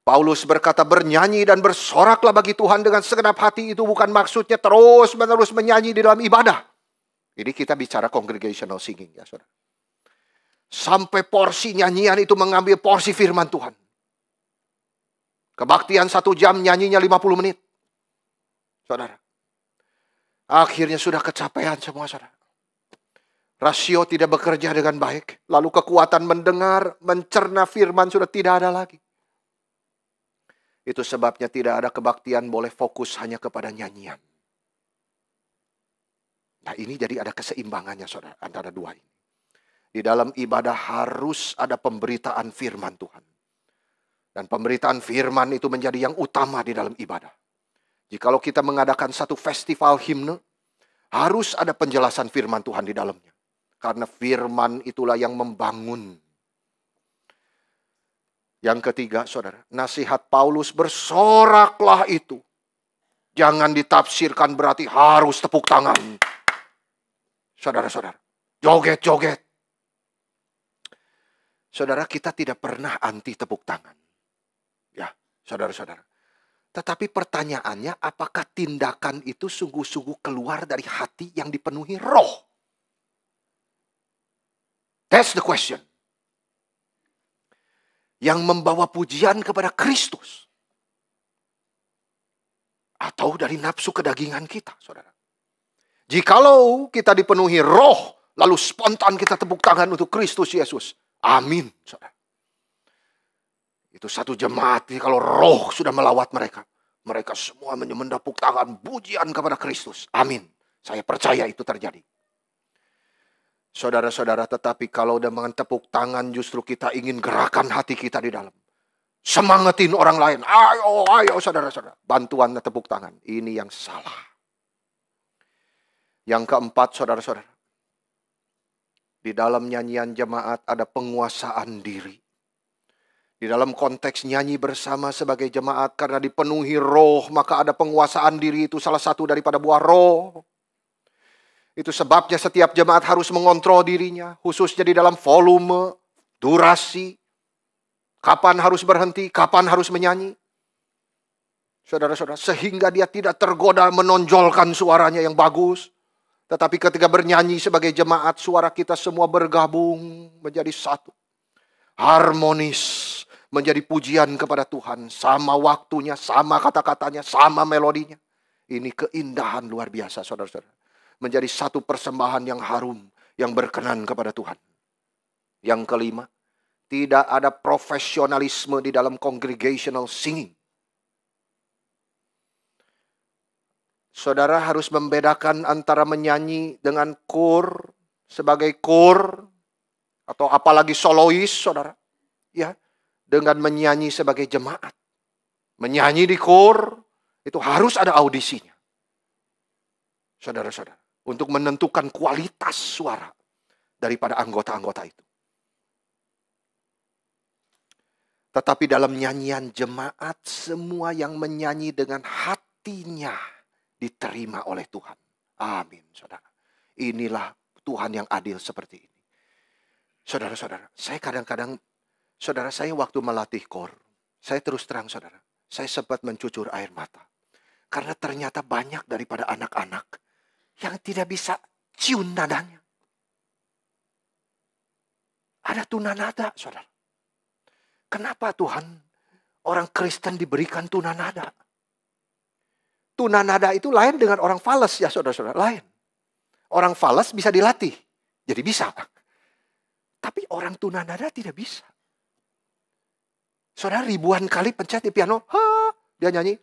Paulus berkata bernyanyi dan bersoraklah bagi Tuhan dengan segenap hati. Itu bukan maksudnya terus-menerus menyanyi di dalam ibadah. Jadi kita bicara congregational singing ya saudara. Sampai porsi nyanyian itu mengambil porsi firman Tuhan. Kebaktian 1 jam nyanyinya 50 menit. Saudara. Akhirnya sudah kecapean semua saudara. Rasio tidak bekerja dengan baik. Lalu kekuatan mendengar, mencerna firman sudah tidak ada lagi. Itu sebabnya tidak ada kebaktian boleh fokus hanya kepada nyanyian. Nah ini jadi ada keseimbangannya saudara antara dua ini. Di dalam ibadah harus ada pemberitaan firman Tuhan. Dan pemberitaan firman itu menjadi yang utama di dalam ibadah. Jikalau kita mengadakan satu festival himne, harus ada penjelasan firman Tuhan di dalamnya. Karena firman itulah yang membangun. Yang ketiga, saudara, nasihat Paulus bersoraklah itu. Jangan ditafsirkan berarti harus tepuk tangan. Saudara-saudara, joget-joget. Saudara, kita tidak pernah anti tepuk tangan. Ya, saudara-saudara. Tetapi pertanyaannya, apakah tindakan itu sungguh-sungguh keluar dari hati yang dipenuhi roh? That's the question. Yang membawa pujian kepada Kristus. Atau dari nafsu kedagingan kita, saudara. Jikalau kita dipenuhi roh, lalu spontan kita tepuk tangan untuk Kristus Yesus. Amin, saudara. Itu satu jemaat, kalau roh sudah melawat mereka. Mereka semua menepuk tangan pujian kepada Kristus. Amin. Saya percaya itu terjadi. Saudara-saudara, tetapi kalau dengan tepuk tangan justru kita ingin gerakan hati kita di dalam. Semangatin orang lain. Ayo, ayo saudara-saudara. Bantuan tepuk tangan. Ini yang salah. Yang keempat, saudara-saudara. Di dalam nyanyian jemaat ada penguasaan diri. Di dalam konteks nyanyi bersama sebagai jemaat. Karena dipenuhi roh. Maka ada penguasaan diri. Itu salah satu daripada buah roh. Itu sebabnya setiap jemaat harus mengontrol dirinya. Khususnya di dalam volume, durasi. Kapan harus berhenti, kapan harus menyanyi. Saudara-saudara, sehingga dia tidak tergoda menonjolkan suaranya yang bagus. Tetapi ketika bernyanyi sebagai jemaat, suara kita semua bergabung menjadi satu. Harmonis, menjadi pujian kepada Tuhan. Sama waktunya, sama kata-katanya, sama melodinya. Ini keindahan luar biasa, saudara-saudara. Menjadi satu persembahan yang harum, yang berkenan kepada Tuhan. Yang kelima, tidak ada profesionalisme di dalam congregational singing. Saudara harus membedakan antara menyanyi dengan kur, sebagai kur, atau apalagi solois, saudara. Ya, dengan menyanyi sebagai jemaat. Menyanyi di kur, itu harus ada audisinya. Saudara-saudara, untuk menentukan kualitas suara daripada anggota-anggota itu. Tetapi dalam nyanyian jemaat, semua yang menyanyi dengan hatinya diterima oleh Tuhan. Amin, saudara. Inilah Tuhan yang adil seperti ini. Saudara-saudara, saya kadang-kadang, saudara saya waktu melatih kor, saya terus terang saudara, saya sempat mencucur air mata. Karena ternyata banyak daripada anak-anak yang tidak bisa cium nadanya. Ada tunanada, saudara. Kenapa Tuhan orang Kristen diberikan tunanada? Tunanada itu lain dengan orang fales ya saudara-saudara, lain. Orang fales bisa dilatih, jadi bisa. Tapi orang tunanada tidak bisa. Saudara ribuan kali pencet di piano, dia nyanyi,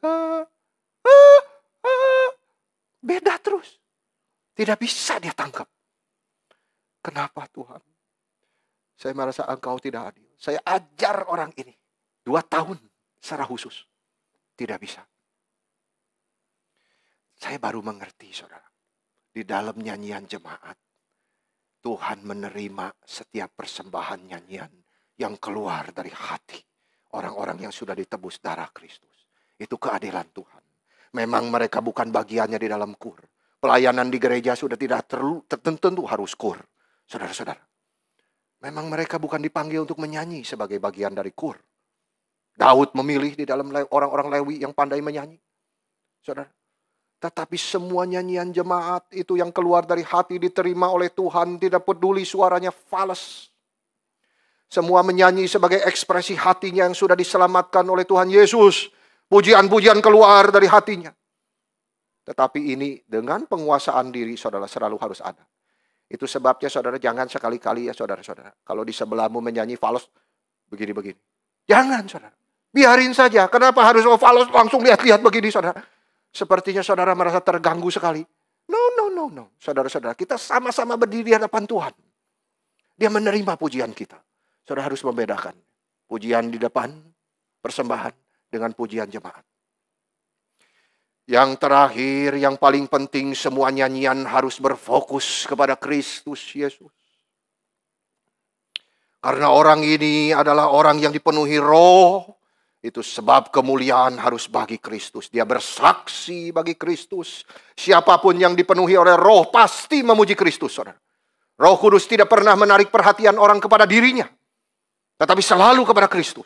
beda terus. Tidak bisa dia tangkap. Kenapa Tuhan? Saya merasa engkau tidak adil. Saya ajar orang ini 2 tahun secara khusus. Tidak bisa. Saya baru mengerti saudara. Di dalam nyanyian jemaat. Tuhan menerima setiap persembahan nyanyian yang keluar dari hati. Orang-orang yang sudah ditebus darah Kristus. Itu keadilan Tuhan. Memang mereka bukan bagiannya di dalam kur. Pelayanan di gereja sudah tidak tentu harus kur. Saudara-saudara. Memang mereka bukan dipanggil untuk menyanyi sebagai bagian dari kur. Daud memilih di dalam orang-orang Lewi yang pandai menyanyi. Saudara. Tetapi semua nyanyian jemaat itu yang keluar dari hati diterima oleh Tuhan. Tidak peduli suaranya fals. Semua menyanyi sebagai ekspresi hatinya yang sudah diselamatkan oleh Tuhan Yesus. Pujian-pujian keluar dari hatinya. Tetapi ini dengan penguasaan diri saudara selalu harus ada. Itu sebabnya saudara jangan sekali-kali ya saudara-saudara. Kalau di sebelahmu menyanyi falos begini-begini. Jangan saudara. Biarin saja. Kenapa harus falos langsung lihat-lihat begini saudara. Sepertinya saudara merasa terganggu sekali. No. Saudara-saudara kita sama-sama berdiri di hadapan Tuhan. Dia menerima pujian kita. Saudara harus membedakan. Pujian di depan, persembahan dengan pujian jemaat. Yang terakhir, yang paling penting semua nyanyian harus berfokus kepada Kristus Yesus. Karena orang ini adalah orang yang dipenuhi roh. Itu sebab kemuliaan harus bagi Kristus. Dia bersaksi bagi Kristus. Siapapun yang dipenuhi oleh Roh pasti memuji Kristus, saudara. Roh Kudus tidak pernah menarik perhatian orang kepada dirinya, tetapi selalu kepada Kristus.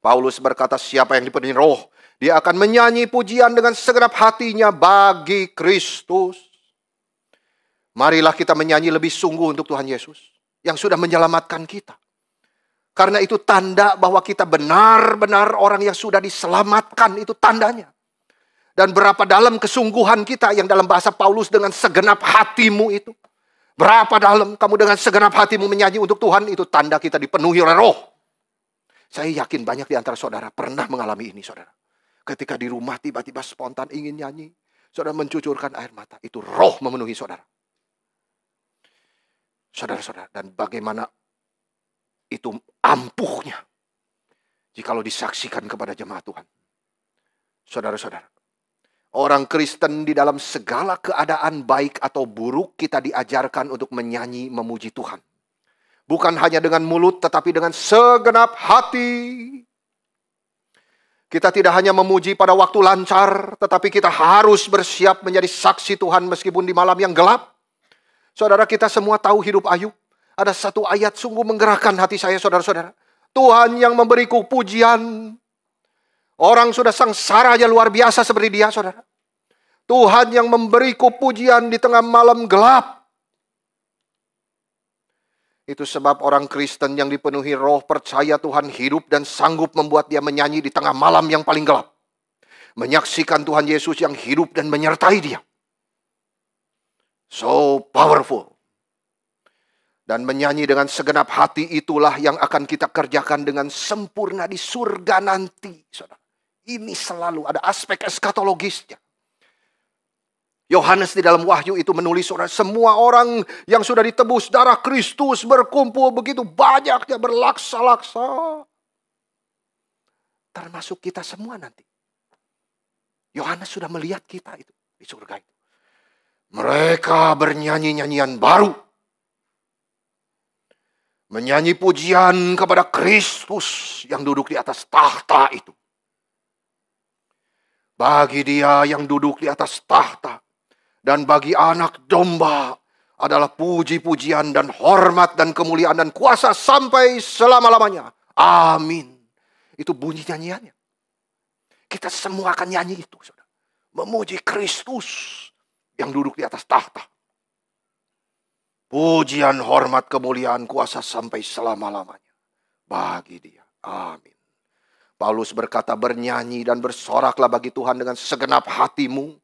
Paulus berkata, siapa yang dipenuhi Roh, dia akan menyanyi pujian dengan segenap hatinya bagi Kristus. Marilah kita menyanyi lebih sungguh untuk Tuhan Yesus yang sudah menyelamatkan kita. Karena itu tanda bahwa kita benar-benar orang yang sudah diselamatkan, itu tandanya. Dan berapa dalam kesungguhan kita yang dalam bahasa Paulus dengan segenap hatimu itu. Berapa dalam kamu dengan segenap hatimu menyanyi untuk Tuhan, itu tanda kita dipenuhi oleh Roh. Saya yakin banyak di antara saudara pernah mengalami ini, saudara. Ketika di rumah tiba-tiba spontan ingin nyanyi, saudara mencucurkan air mata. Itu Roh memenuhi saudara. Saudara-saudara, dan bagaimana itu ampuhnya jikalau disaksikan kepada jemaat Tuhan. Saudara-saudara, orang Kristen di dalam segala keadaan baik atau buruk kita diajarkan untuk menyanyi memuji Tuhan. Bukan hanya dengan mulut tetapi dengan segenap hati. Kita tidak hanya memuji pada waktu lancar, tetapi kita harus bersiap menjadi saksi Tuhan meskipun di malam yang gelap. Saudara, kita semua tahu hidup Ayub. Ada satu ayat sungguh menggerakkan hati saya, saudara-saudara. Tuhan yang memberiku pujian. Orang sudah sengsara aja luar biasa seperti dia, saudara. Tuhan yang memberiku pujian di tengah malam gelap. Itu sebab orang Kristen yang dipenuhi Roh percaya Tuhan hidup dan sanggup membuat dia menyanyi di tengah malam yang paling gelap. Menyaksikan Tuhan Yesus yang hidup dan menyertai dia. So powerful. Dan menyanyi dengan segenap hati itulah yang akan kita kerjakan dengan sempurna di surga nanti, saudara. Ini selalu ada aspek eskatologisnya. Yohanes di dalam Wahyu itu menulis, saudara, semua orang yang sudah ditebus darah Kristus berkumpul begitu banyaknya berlaksa-laksa. Termasuk kita semua nanti. Yohanes sudah melihat kita itu di surga itu. Mereka bernyanyi nyanyian baru. Menyanyi pujian kepada Kristus yang duduk di atas tahta itu. Bagi dia yang duduk di atas tahta dan bagi anak domba adalah puji-pujian dan hormat dan kemuliaan dan kuasa sampai selama-lamanya. Amin. Itu bunyi nyanyiannya. Kita semua akan nyanyi itu, saudara. Memuji Kristus yang duduk di atas tahta. Pujian, hormat, kemuliaan, kuasa sampai selama-lamanya bagi dia. Amin. Paulus berkata, bernyanyi dan bersoraklah bagi Tuhan dengan segenap hatimu.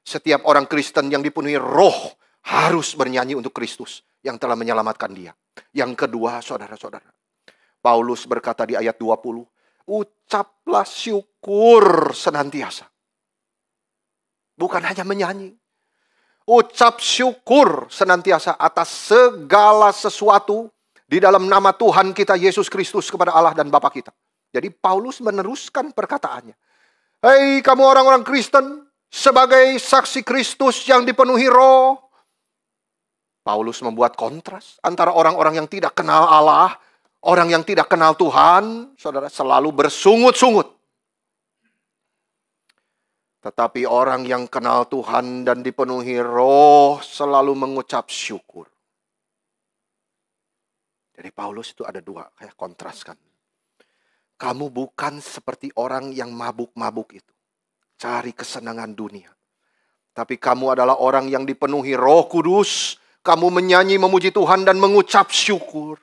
Setiap orang Kristen yang dipenuhi Roh harus bernyanyi untuk Kristus yang telah menyelamatkan dia. Yang kedua, saudara-saudara, Paulus berkata di ayat 20, ucaplah syukur senantiasa. Bukan hanya menyanyi. Ucap syukur senantiasa atas segala sesuatu di dalam nama Tuhan kita Yesus Kristus kepada Allah dan Bapa kita. Jadi Paulus meneruskan perkataannya. Hei kamu orang-orang Kristen, sebagai saksi Kristus yang dipenuhi Roh. Paulus membuat kontras antara orang-orang yang tidak kenal Allah, orang yang tidak kenal Tuhan, saudara, selalu bersungut-sungut. Tetapi orang yang kenal Tuhan dan dipenuhi Roh selalu mengucap syukur. Jadi Paulus itu ada dua, kayak kontraskan. Kamu bukan seperti orang yang mabuk-mabuk itu. Cari kesenangan dunia. Tapi kamu adalah orang yang dipenuhi Roh Kudus. Kamu menyanyi memuji Tuhan dan mengucap syukur.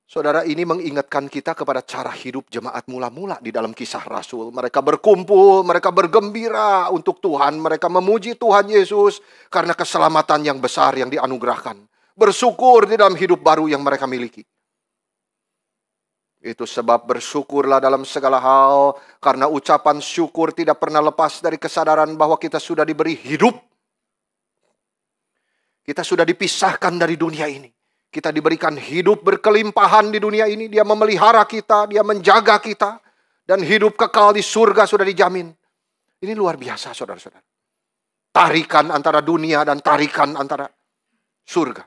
Saudara, ini mengingatkan kita kepada cara hidup jemaat mula-mula di dalam Kisah Rasul. Mereka berkumpul, mereka bergembira untuk Tuhan. Mereka memuji Tuhan Yesus karena keselamatan yang besar yang dianugerahkan. Bersyukur di dalam hidup baru yang mereka miliki. Itu sebab bersyukurlah dalam segala hal. Karena ucapan syukur tidak pernah lepas dari kesadaran bahwa kita sudah diberi hidup. Kita sudah dipisahkan dari dunia ini. Kita diberikan hidup berkelimpahan di dunia ini. Dia memelihara kita, dia menjaga kita. Dan hidup kekal di surga sudah dijamin. Ini luar biasa, saudara-saudara. Tarikan antara dunia dan tarikan antara surga.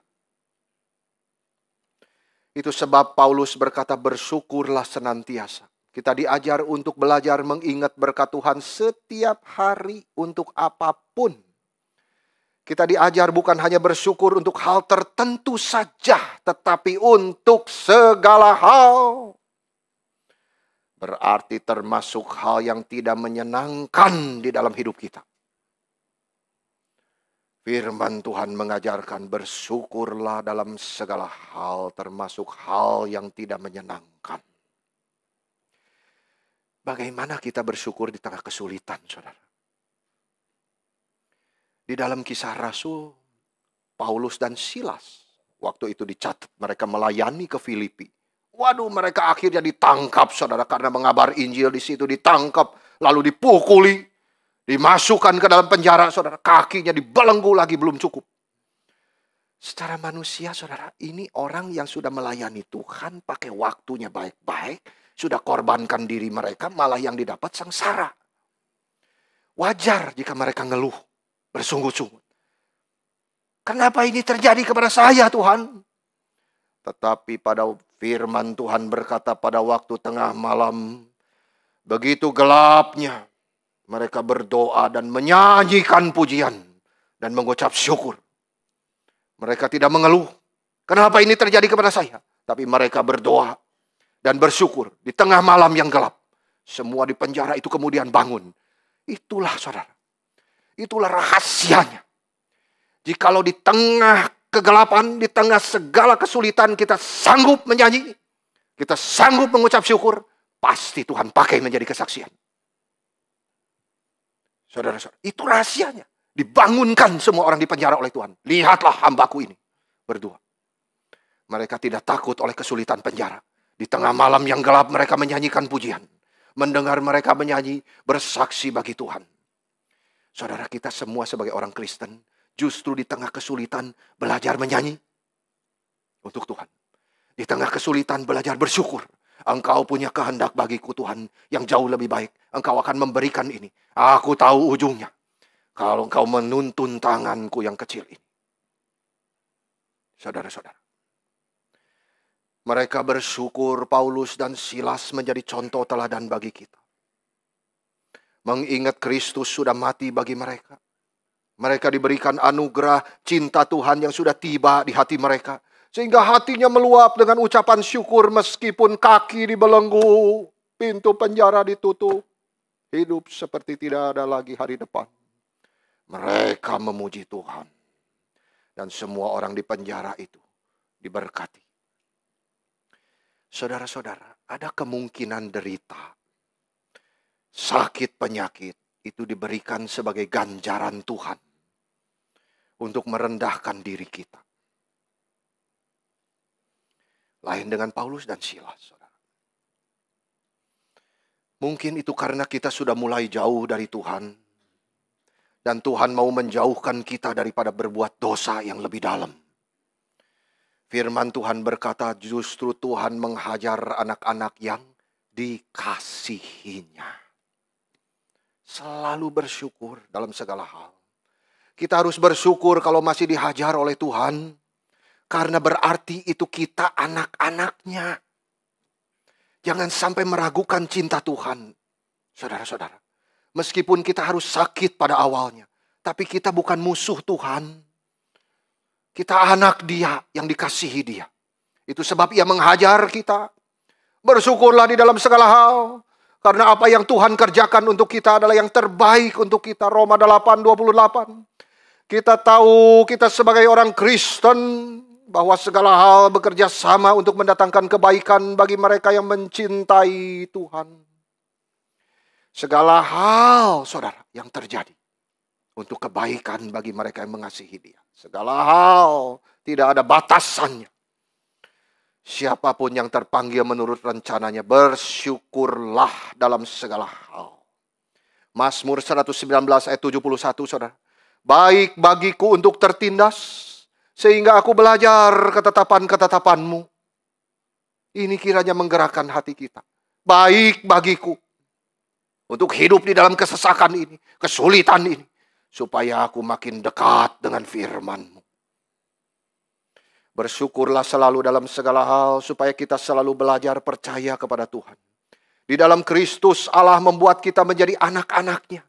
Itu sebab Paulus berkata bersyukurlah senantiasa. Kita diajar untuk belajar mengingat berkat Tuhan setiap hari untuk apapun. Kita diajar bukan hanya bersyukur untuk hal tertentu saja, tetapi untuk segala hal. Berarti termasuk hal yang tidak menyenangkan di dalam hidup kita. Firman Tuhan mengajarkan bersyukurlah dalam segala hal, termasuk hal yang tidak menyenangkan. Bagaimana kita bersyukur di tengah kesulitan, saudara? Di dalam Kisah Rasul, Paulus dan Silas, waktu itu dicatat mereka melayani ke Filipi. Waduh, mereka akhirnya ditangkap, saudara, karena mengabar Injil di situ ditangkap, lalu dipukuli, dimasukkan ke dalam penjara, saudara. Kakinya dibelenggu lagi, belum cukup. Secara manusia, saudara, ini orang yang sudah melayani Tuhan, pakai waktunya baik-baik, sudah korbankan diri mereka, malah yang didapat sengsara. Wajar jika mereka ngeluh, bersungut-sungut. Kenapa ini terjadi kepada saya, Tuhan? Tetapi pada firman Tuhan berkata pada waktu tengah malam, begitu gelapnya, mereka berdoa dan menyanyikan pujian dan mengucap syukur. Mereka tidak mengeluh. Kenapa ini terjadi kepada saya? Tapi mereka berdoa dan bersyukur di tengah malam yang gelap. Semua di penjara itu kemudian bangun. Itulah, saudara. Itulah rahasianya. Jikalau di tengah kegelapan, di tengah segala kesulitan kita sanggup menyanyi, kita sanggup mengucap syukur, pasti Tuhan pakai menjadi kesaksian. Saudara-saudara, itu rahasianya. Dibangunkan semua orang di penjara oleh Tuhan. Lihatlah hambaku ini berdoa. Mereka tidak takut oleh kesulitan penjara. Di tengah malam yang gelap mereka menyanyikan pujian. Mendengar mereka menyanyi, bersaksi bagi Tuhan. Saudara, kita semua sebagai orang Kristen, justru di tengah kesulitan belajar menyanyi untuk Tuhan. Di tengah kesulitan belajar bersyukur. Engkau punya kehendak bagiku, Tuhan, yang jauh lebih baik. Engkau akan memberikan ini. Aku tahu ujungnya. Kalau engkau menuntun tanganku yang kecil ini. Saudara-saudara. Mereka bersyukur Paulus dan Silas menjadi contoh teladan bagi kita. Mengingat Kristus sudah mati bagi mereka. Mereka diberikan anugerah cinta Tuhan yang sudah tiba di hati mereka. Sehingga hatinya meluap dengan ucapan syukur meskipun kaki dibelenggu. Pintu penjara ditutup. Hidup seperti tidak ada lagi hari depan. Mereka memuji Tuhan. Dan semua orang di penjara itu diberkati. Saudara-saudara, ada kemungkinan derita, sakit penyakit itu diberikan sebagai ganjaran Tuhan untuk merendahkan diri kita. Lain dengan Paulus dan Silas, saudara. Mungkin itu karena kita sudah mulai jauh dari Tuhan. Dan Tuhan mau menjauhkan kita daripada berbuat dosa yang lebih dalam. Firman Tuhan berkata justru Tuhan menghajar anak-anak yang dikasihinya. Selalu bersyukur dalam segala hal. Kita harus bersyukur kalau masih dihajar oleh Tuhan. Karena berarti itu kita anak-anaknya. Jangan sampai meragukan cinta Tuhan. Saudara-saudara. Meskipun kita harus sakit pada awalnya. Tapi kita bukan musuh Tuhan. Kita anak Dia yang dikasihi Dia. Itu sebab Ia menghajar kita. Bersyukurlah di dalam segala hal. Karena apa yang Tuhan kerjakan untuk kita adalah yang terbaik untuk kita. Roma 8:28. Kita tahu kita sebagai orang Kristen bahwa segala hal bekerja sama untuk mendatangkan kebaikan bagi mereka yang mencintai Tuhan. Segala hal, saudara, yang terjadi untuk kebaikan bagi mereka yang mengasihi Dia. Segala hal, tidak ada batasannya. Siapapun yang terpanggil menurut rencananya, bersyukurlah dalam segala hal. Mazmur 119 ayat 71, saudara. Baik bagiku untuk tertindas, sehingga aku belajar ketetapan-ketetapan-Mu. Ini kiranya menggerakkan hati kita. Baik bagiku untuk hidup di dalam kesesakan ini, kesulitan ini. Supaya aku makin dekat dengan firman-Mu. Bersyukurlah selalu dalam segala hal supaya kita selalu belajar percaya kepada Tuhan. Di dalam Kristus Allah membuat kita menjadi anak-anak-Nya.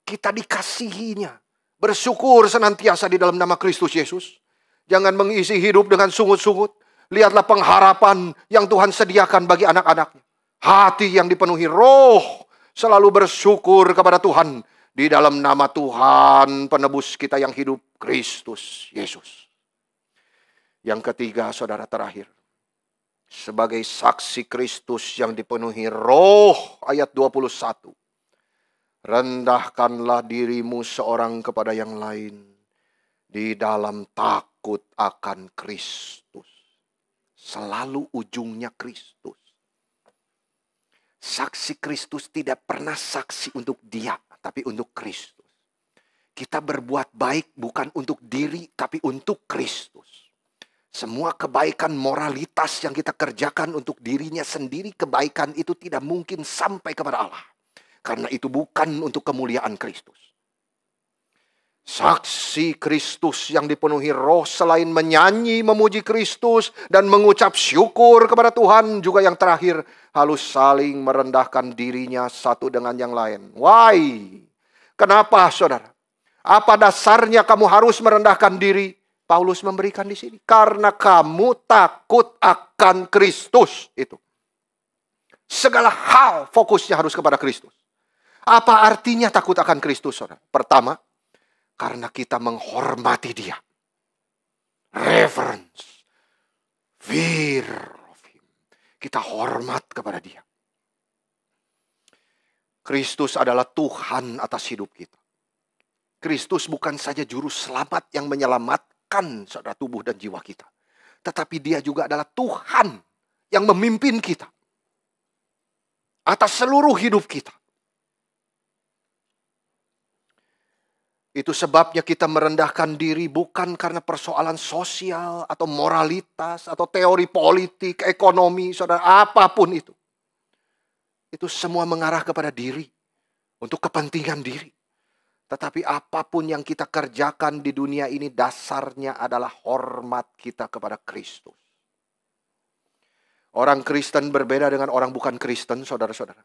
Kita dikasihinya. Bersyukur senantiasa di dalam nama Kristus Yesus. Jangan mengisi hidup dengan sungut-sungut. Lihatlah pengharapan yang Tuhan sediakan bagi anak-anak-Nya. Hati yang dipenuhi roh selalu bersyukur kepada Tuhan. Di dalam nama Tuhan penebus kita yang hidup, Kristus Yesus. Yang ketiga, saudara, terakhir. Sebagai saksi Kristus yang dipenuhi roh, ayat 21. Rendahkanlah dirimu seorang kepada yang lain di dalam takut akan Kristus. Selalu ujungnya Kristus. Saksi Kristus tidak pernah saksi untuk dia, tapi untuk Kristus. Kita berbuat baik bukan untuk diri, tapi untuk Kristus. Semua kebaikan moralitas yang kita kerjakan untuk dirinya sendiri, kebaikan itu tidak mungkin sampai kepada Allah. Karena itu bukan untuk kemuliaan Kristus. Saksi Kristus yang dipenuhi roh selain menyanyi, memuji Kristus, dan mengucap syukur kepada Tuhan, juga yang terakhir, harus saling merendahkan dirinya satu dengan yang lain. Why? Kenapa, saudara? Apa dasarnya kamu harus merendahkan diri? Paulus memberikan di sini. Karena kamu takut akan Kristus. Itu. Segala hal fokusnya harus kepada Kristus. Apa artinya takut akan Kristus, saudara? Pertama, karena kita menghormati dia. Reverence. Fear of him. Kita hormat kepada dia. Kristus adalah Tuhan atas hidup kita. Kristus bukan saja juru selamat yang menyelamatkan saudara tubuh dan jiwa kita. Tetapi dia juga adalah Tuhan yang memimpin kita. Atas seluruh hidup kita. Itu sebabnya kita merendahkan diri bukan karena persoalan sosial atau moralitas atau teori politik, ekonomi, saudara, apapun itu. Itu semua mengarah kepada diri, untuk kepentingan diri. Tetapi apapun yang kita kerjakan di dunia ini dasarnya adalah hormat kita kepada Kristus. Orang Kristen berbeda dengan orang bukan Kristen, saudara-saudara.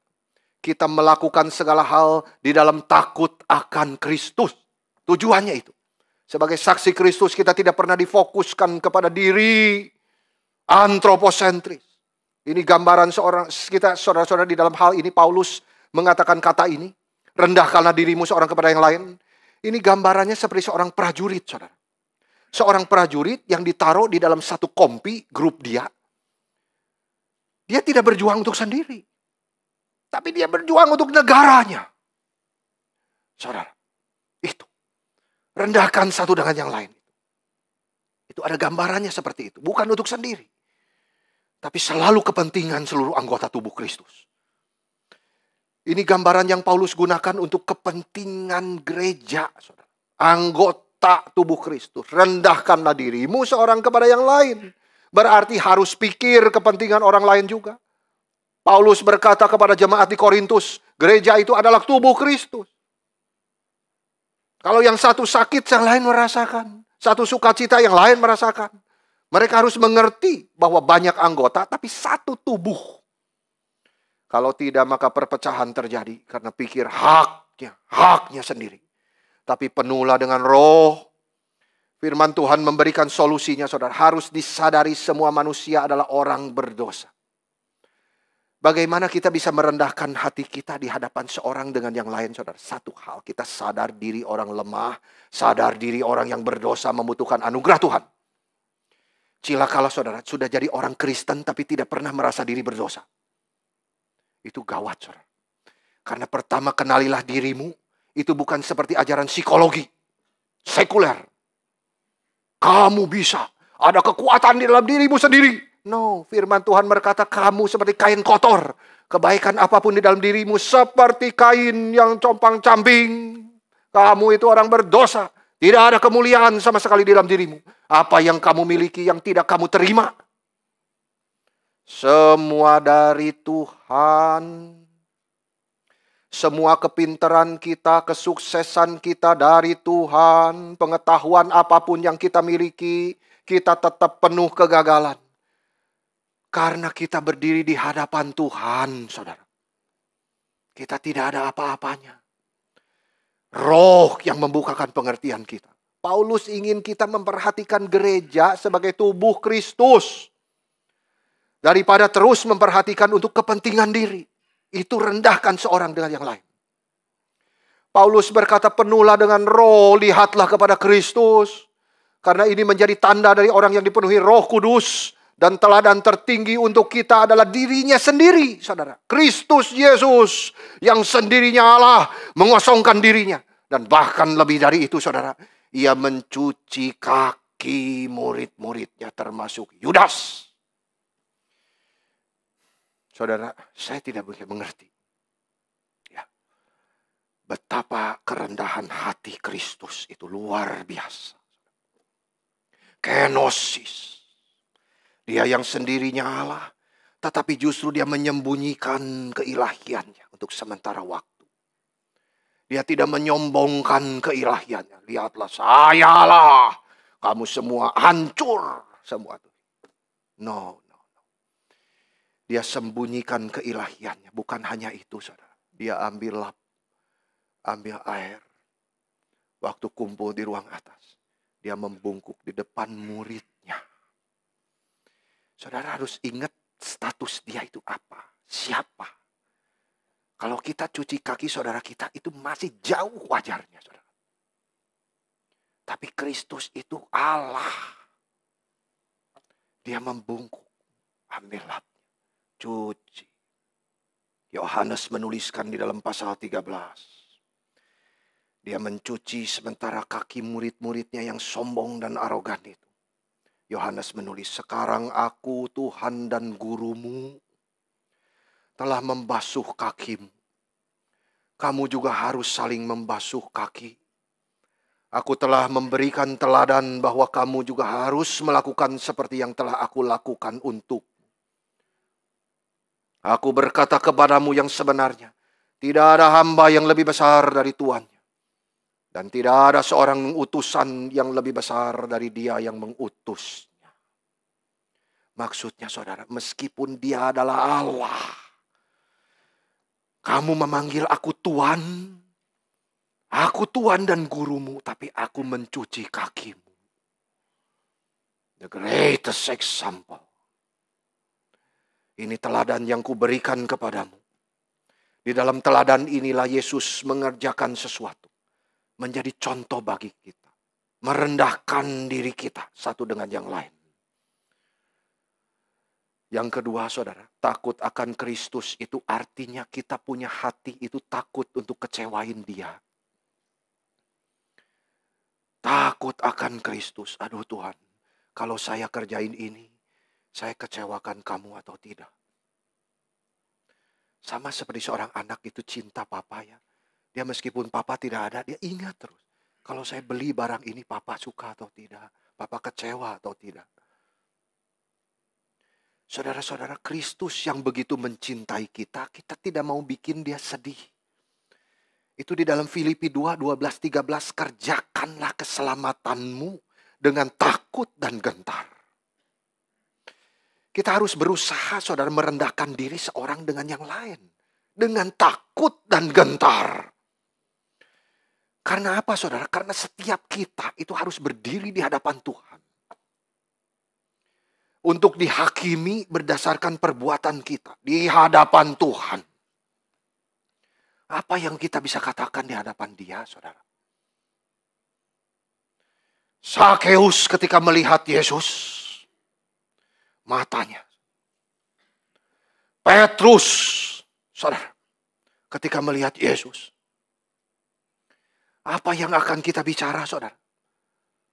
Kita melakukan segala hal di dalam takut akan Kristus. Tujuannya itu. Sebagai saksi Kristus kita tidak pernah difokuskan kepada diri. Antroposentris. Ini gambaran seorang kita, saudara-saudara, di dalam hal ini Paulus mengatakan kata ini. Rendahkanlah dirimu seorang kepada yang lain. Ini gambarannya seperti seorang prajurit, saudara. Seorang prajurit yang ditaruh di dalam satu kompi, grup dia. Dia tidak berjuang untuk sendiri. Tapi dia berjuang untuk negaranya. Saudara, itu. Rendahkan satu dengan yang lain. Itu ada gambarannya seperti itu. Bukan untuk sendiri. Tapi selalu kepentingan seluruh anggota tubuh Kristus. Ini gambaran yang Paulus gunakan untuk kepentingan gereja. Saudara. Anggota tubuh Kristus. Rendahkanlah dirimu seorang kepada yang lain. Berarti harus pikir kepentingan orang lain juga. Paulus berkata kepada jemaat di Korintus. Gereja itu adalah tubuh Kristus. Kalau yang satu sakit, yang lain merasakan. Satu sukacita, yang lain merasakan. Mereka harus mengerti bahwa banyak anggota, tapi satu tubuh. Kalau tidak, maka perpecahan terjadi. Karena pikir haknya sendiri. Tapi penuhlah dengan roh. Firman Tuhan memberikan solusinya, saudara. Harus disadari semua manusia adalah orang berdosa. Bagaimana kita bisa merendahkan hati kita di hadapan seorang dengan yang lain, saudara? Satu hal, kita sadar diri orang lemah, sadar diri orang yang berdosa membutuhkan anugerah Tuhan. Cilakalah saudara, sudah jadi orang Kristen tapi tidak pernah merasa diri berdosa. Itu gawat, saudara. Karena pertama, kenalilah dirimu. Itu bukan seperti ajaran psikologi sekuler. Kamu bisa, ada kekuatan di dalam dirimu sendiri. No, firman Tuhan berkata kamu seperti kain kotor. Kebaikan apapun di dalam dirimu seperti kain yang compang-camping. Kamu itu orang berdosa. Tidak ada kemuliaan sama sekali di dalam dirimu. Apa yang kamu miliki yang tidak kamu terima? Semua dari Tuhan. Semua kepintaran kita, kesuksesan kita dari Tuhan. Pengetahuan apapun yang kita miliki. kita tetap penuh kegagalan. Karena kita berdiri di hadapan Tuhan, saudara. Kita tidak ada apa-apanya. Roh yang membukakan pengertian kita. Paulus ingin kita memperhatikan gereja sebagai tubuh Kristus. Daripada terus memperhatikan untuk kepentingan diri. Itu rendahkan seorang dengan yang lain. Paulus berkata, penuhlah dengan roh, lihatlah kepada Kristus. Karena ini menjadi tanda dari orang yang dipenuhi Roh Kudus. Dan teladan tertinggi untuk kita adalah dirinya sendiri, saudara. Kristus Yesus yang sendirinya Allah mengosongkan dirinya. Dan bahkan lebih dari itu, saudara. Ia mencuci kaki murid-muridnya termasuk Yudas. Saudara, saya tidak bisa mengerti. Ya, betapa kerendahan hati Kristus itu luar biasa. Kenosis. Dia yang sendirinya Allah, tetapi justru dia menyembunyikan keilahiannya untuk sementara waktu. Dia tidak menyombongkan keilahiannya. Lihatlah, saya Allah. Kamu semua hancur. Semua itu. No. Dia sembunyikan keilahiannya. Bukan hanya itu, saudara. Dia ambil air. Waktu kumpul di ruang atas. Dia membungkuk di depan muridnya. Saudara harus ingat status dia itu apa. Siapa. Kalau kita cuci kaki saudara kita itu masih jauh wajarnya, saudara. Tapi Kristus itu Allah. Dia membungkuk. Ambil lap. Cuci. Yohanes menuliskan di dalam pasal 13. Dia mencuci sementara kaki murid-muridnya yang sombong dan arogan itu. Yohanes menulis, sekarang aku Tuhan dan gurumu telah membasuh kakimu. Kamu juga harus saling membasuh kaki. Aku telah memberikan teladan bahwa kamu juga harus melakukan seperti yang telah aku lakukan untuk. Aku berkata kepadamu yang sebenarnya, tidak ada hamba yang lebih besar dari tuannya. Dan tidak ada seorang utusan yang lebih besar dari dia yang mengutusnya. Maksudnya saudara, meskipun dia adalah Allah, kamu memanggil aku Tuhan dan gurumu, tapi aku mencuci kakimu. The greatest example. Ini teladan yang kuberikan kepadamu. Di dalam teladan inilah Yesus mengerjakan sesuatu. Menjadi contoh bagi kita. Merendahkan diri kita satu dengan yang lain. Yang kedua saudara, takut akan Kristus itu artinya kita punya hati itu takut untuk kecewain dia. Takut akan Kristus. Aduh Tuhan, kalau saya kerjain ini, saya kecewakan kamu atau tidak. Sama seperti seorang anak itu cinta papa ya. Dia meskipun papa tidak ada, dia ingat terus. Kalau saya beli barang ini, papa suka atau tidak. Papa kecewa atau tidak. Saudara-saudara, Kristus yang begitu mencintai kita, kita tidak mau bikin dia sedih. Itu di dalam Filipi 2, 12, 13. Kerjakanlah keselamatanmu dengan takut dan gentar. Kita harus berusaha, saudara, merendahkan diri seorang dengan yang lain. Dengan takut dan gentar. Karena apa, saudara? Karena setiap kita itu harus berdiri di hadapan Tuhan. Untuk dihakimi berdasarkan perbuatan kita. Di hadapan Tuhan. Apa yang kita bisa katakan di hadapan dia, saudara? Sakeus ketika melihat Yesus. Matanya. Petrus, saudara, ketika melihat Yesus. Apa yang akan kita bicara, saudara?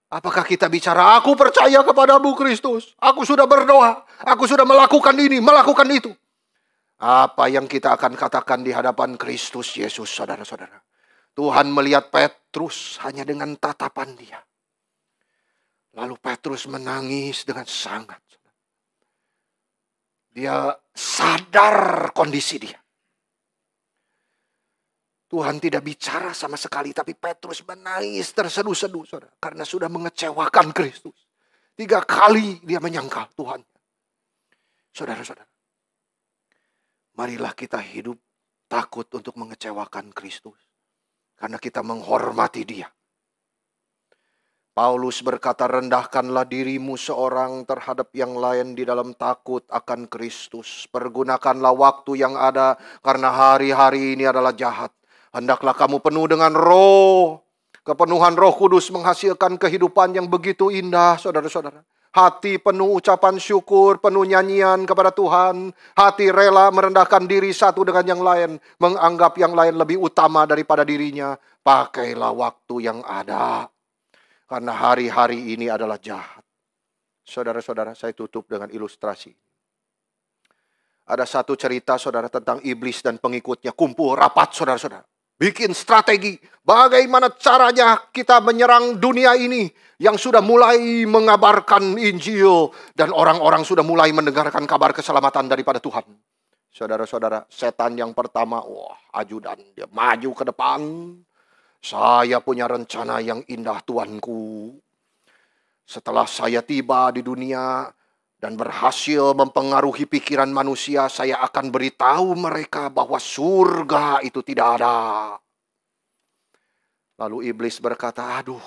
Apakah kita bicara, aku percaya kepadamu Kristus. Aku sudah berdoa. Aku sudah melakukan ini, melakukan itu. Apa yang kita akan katakan di hadapan Kristus Yesus, saudara-saudara? Tuhan melihat Petrus hanya dengan tatapan dia. Lalu Petrus menangis dengan sangat. Dia sadar kondisi dia. Tuhan tidak bicara sama sekali, tapi Petrus menangis terseduh-seduh, saudara, karena sudah mengecewakan Kristus. 3 kali dia menyangkal Tuhan. Saudara-saudara, marilah kita hidup takut untuk mengecewakan Kristus. Karena kita menghormati Dia. Paulus berkata, rendahkanlah dirimu seorang terhadap yang lain di dalam takut akan Kristus. Pergunakanlah waktu yang ada karena hari-hari ini adalah jahat. Hendaklah kamu penuh dengan roh. Kepenuhan Roh Kudus menghasilkan kehidupan yang begitu indah, saudara-saudara. Hati penuh ucapan syukur, penuh nyanyian kepada Tuhan. Hati rela merendahkan diri satu dengan yang lain. Menganggap yang lain lebih utama daripada dirinya. Pakailah waktu yang ada. Karena hari-hari ini adalah jahat. Saudara-saudara, saya tutup dengan ilustrasi. Ada satu cerita, saudara, tentang iblis dan pengikutnya kumpul rapat, saudara-saudara. Bikin strategi. Bagaimana caranya kita menyerang dunia ini yang sudah mulai mengabarkan Injil. Dan orang-orang sudah mulai mendengarkan kabar keselamatan daripada Tuhan. Saudara-saudara, setan yang pertama, ajudan. Dia maju ke depan. Saya punya rencana yang indah, Tuanku. Setelah saya tiba di dunia dan berhasil mempengaruhi pikiran manusia, saya akan beritahu mereka bahwa surga itu tidak ada. Lalu iblis berkata, aduh,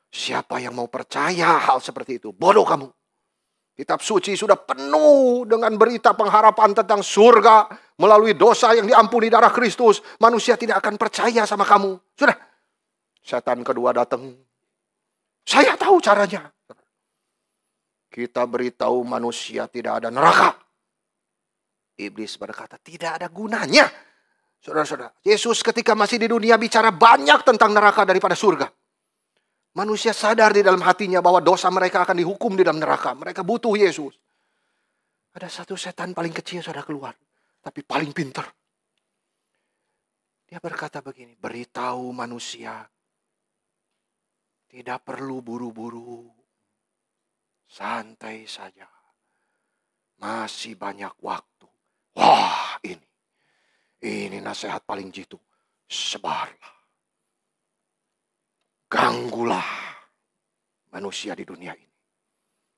siapa yang mau percaya hal seperti itu? Bodoh kamu. Kitab suci sudah penuh dengan berita pengharapan tentang surga. Melalui dosa yang diampuni darah Kristus, manusia tidak akan percaya sama kamu. Sudah. Setan kedua datang. Saya tahu caranya. Kita beritahu manusia tidak ada neraka. Iblis berkata, tidak ada gunanya. Saudara-saudara, Yesus ketika masih di dunia bicara banyak tentang neraka daripada surga. Manusia sadar di dalam hatinya bahwa dosa mereka akan dihukum di dalam neraka. Mereka butuh Yesus. Ada satu setan paling kecil sudah keluar. Tapi paling pintar. Dia berkata begini, beritahu manusia. Tidak perlu buru-buru. Santai saja. Masih banyak waktu. Wah, ini nasihat paling jitu. Sebarlah. Ganggulah manusia di dunia ini.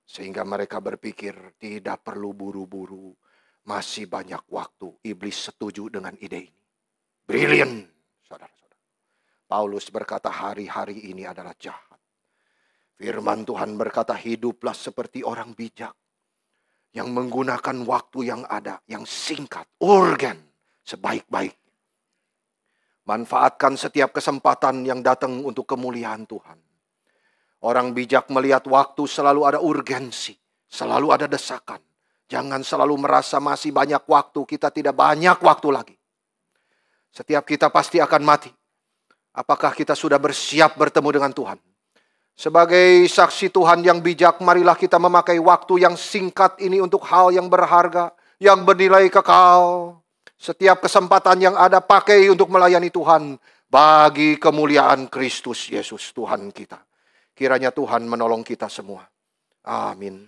Sehingga mereka berpikir tidak perlu buru-buru. Masih banyak waktu. Iblis setuju dengan ide ini. Brilliant, saudara-saudara. Paulus berkata hari-hari ini adalah jahat. Firman Tuhan berkata hiduplah seperti orang bijak. Yang menggunakan waktu yang ada. Yang singkat, urgen, sebaik-baik. Manfaatkan setiap kesempatan yang datang untuk kemuliaan Tuhan. Orang bijak melihat waktu selalu ada urgensi. Selalu ada desakan. Jangan selalu merasa masih banyak waktu. Kita tidak banyak waktu lagi. Setiap kita pasti akan mati. Apakah kita sudah bersiap bertemu dengan Tuhan? Sebagai saksi Tuhan yang bijak, marilah kita memakai waktu yang singkat ini untuk hal yang berharga. Yang bernilai kekal. Setiap kesempatan yang ada pakai untuk melayani Tuhan. Bagi kemuliaan Kristus Yesus Tuhan kita. Kiranya Tuhan menolong kita semua. Amin.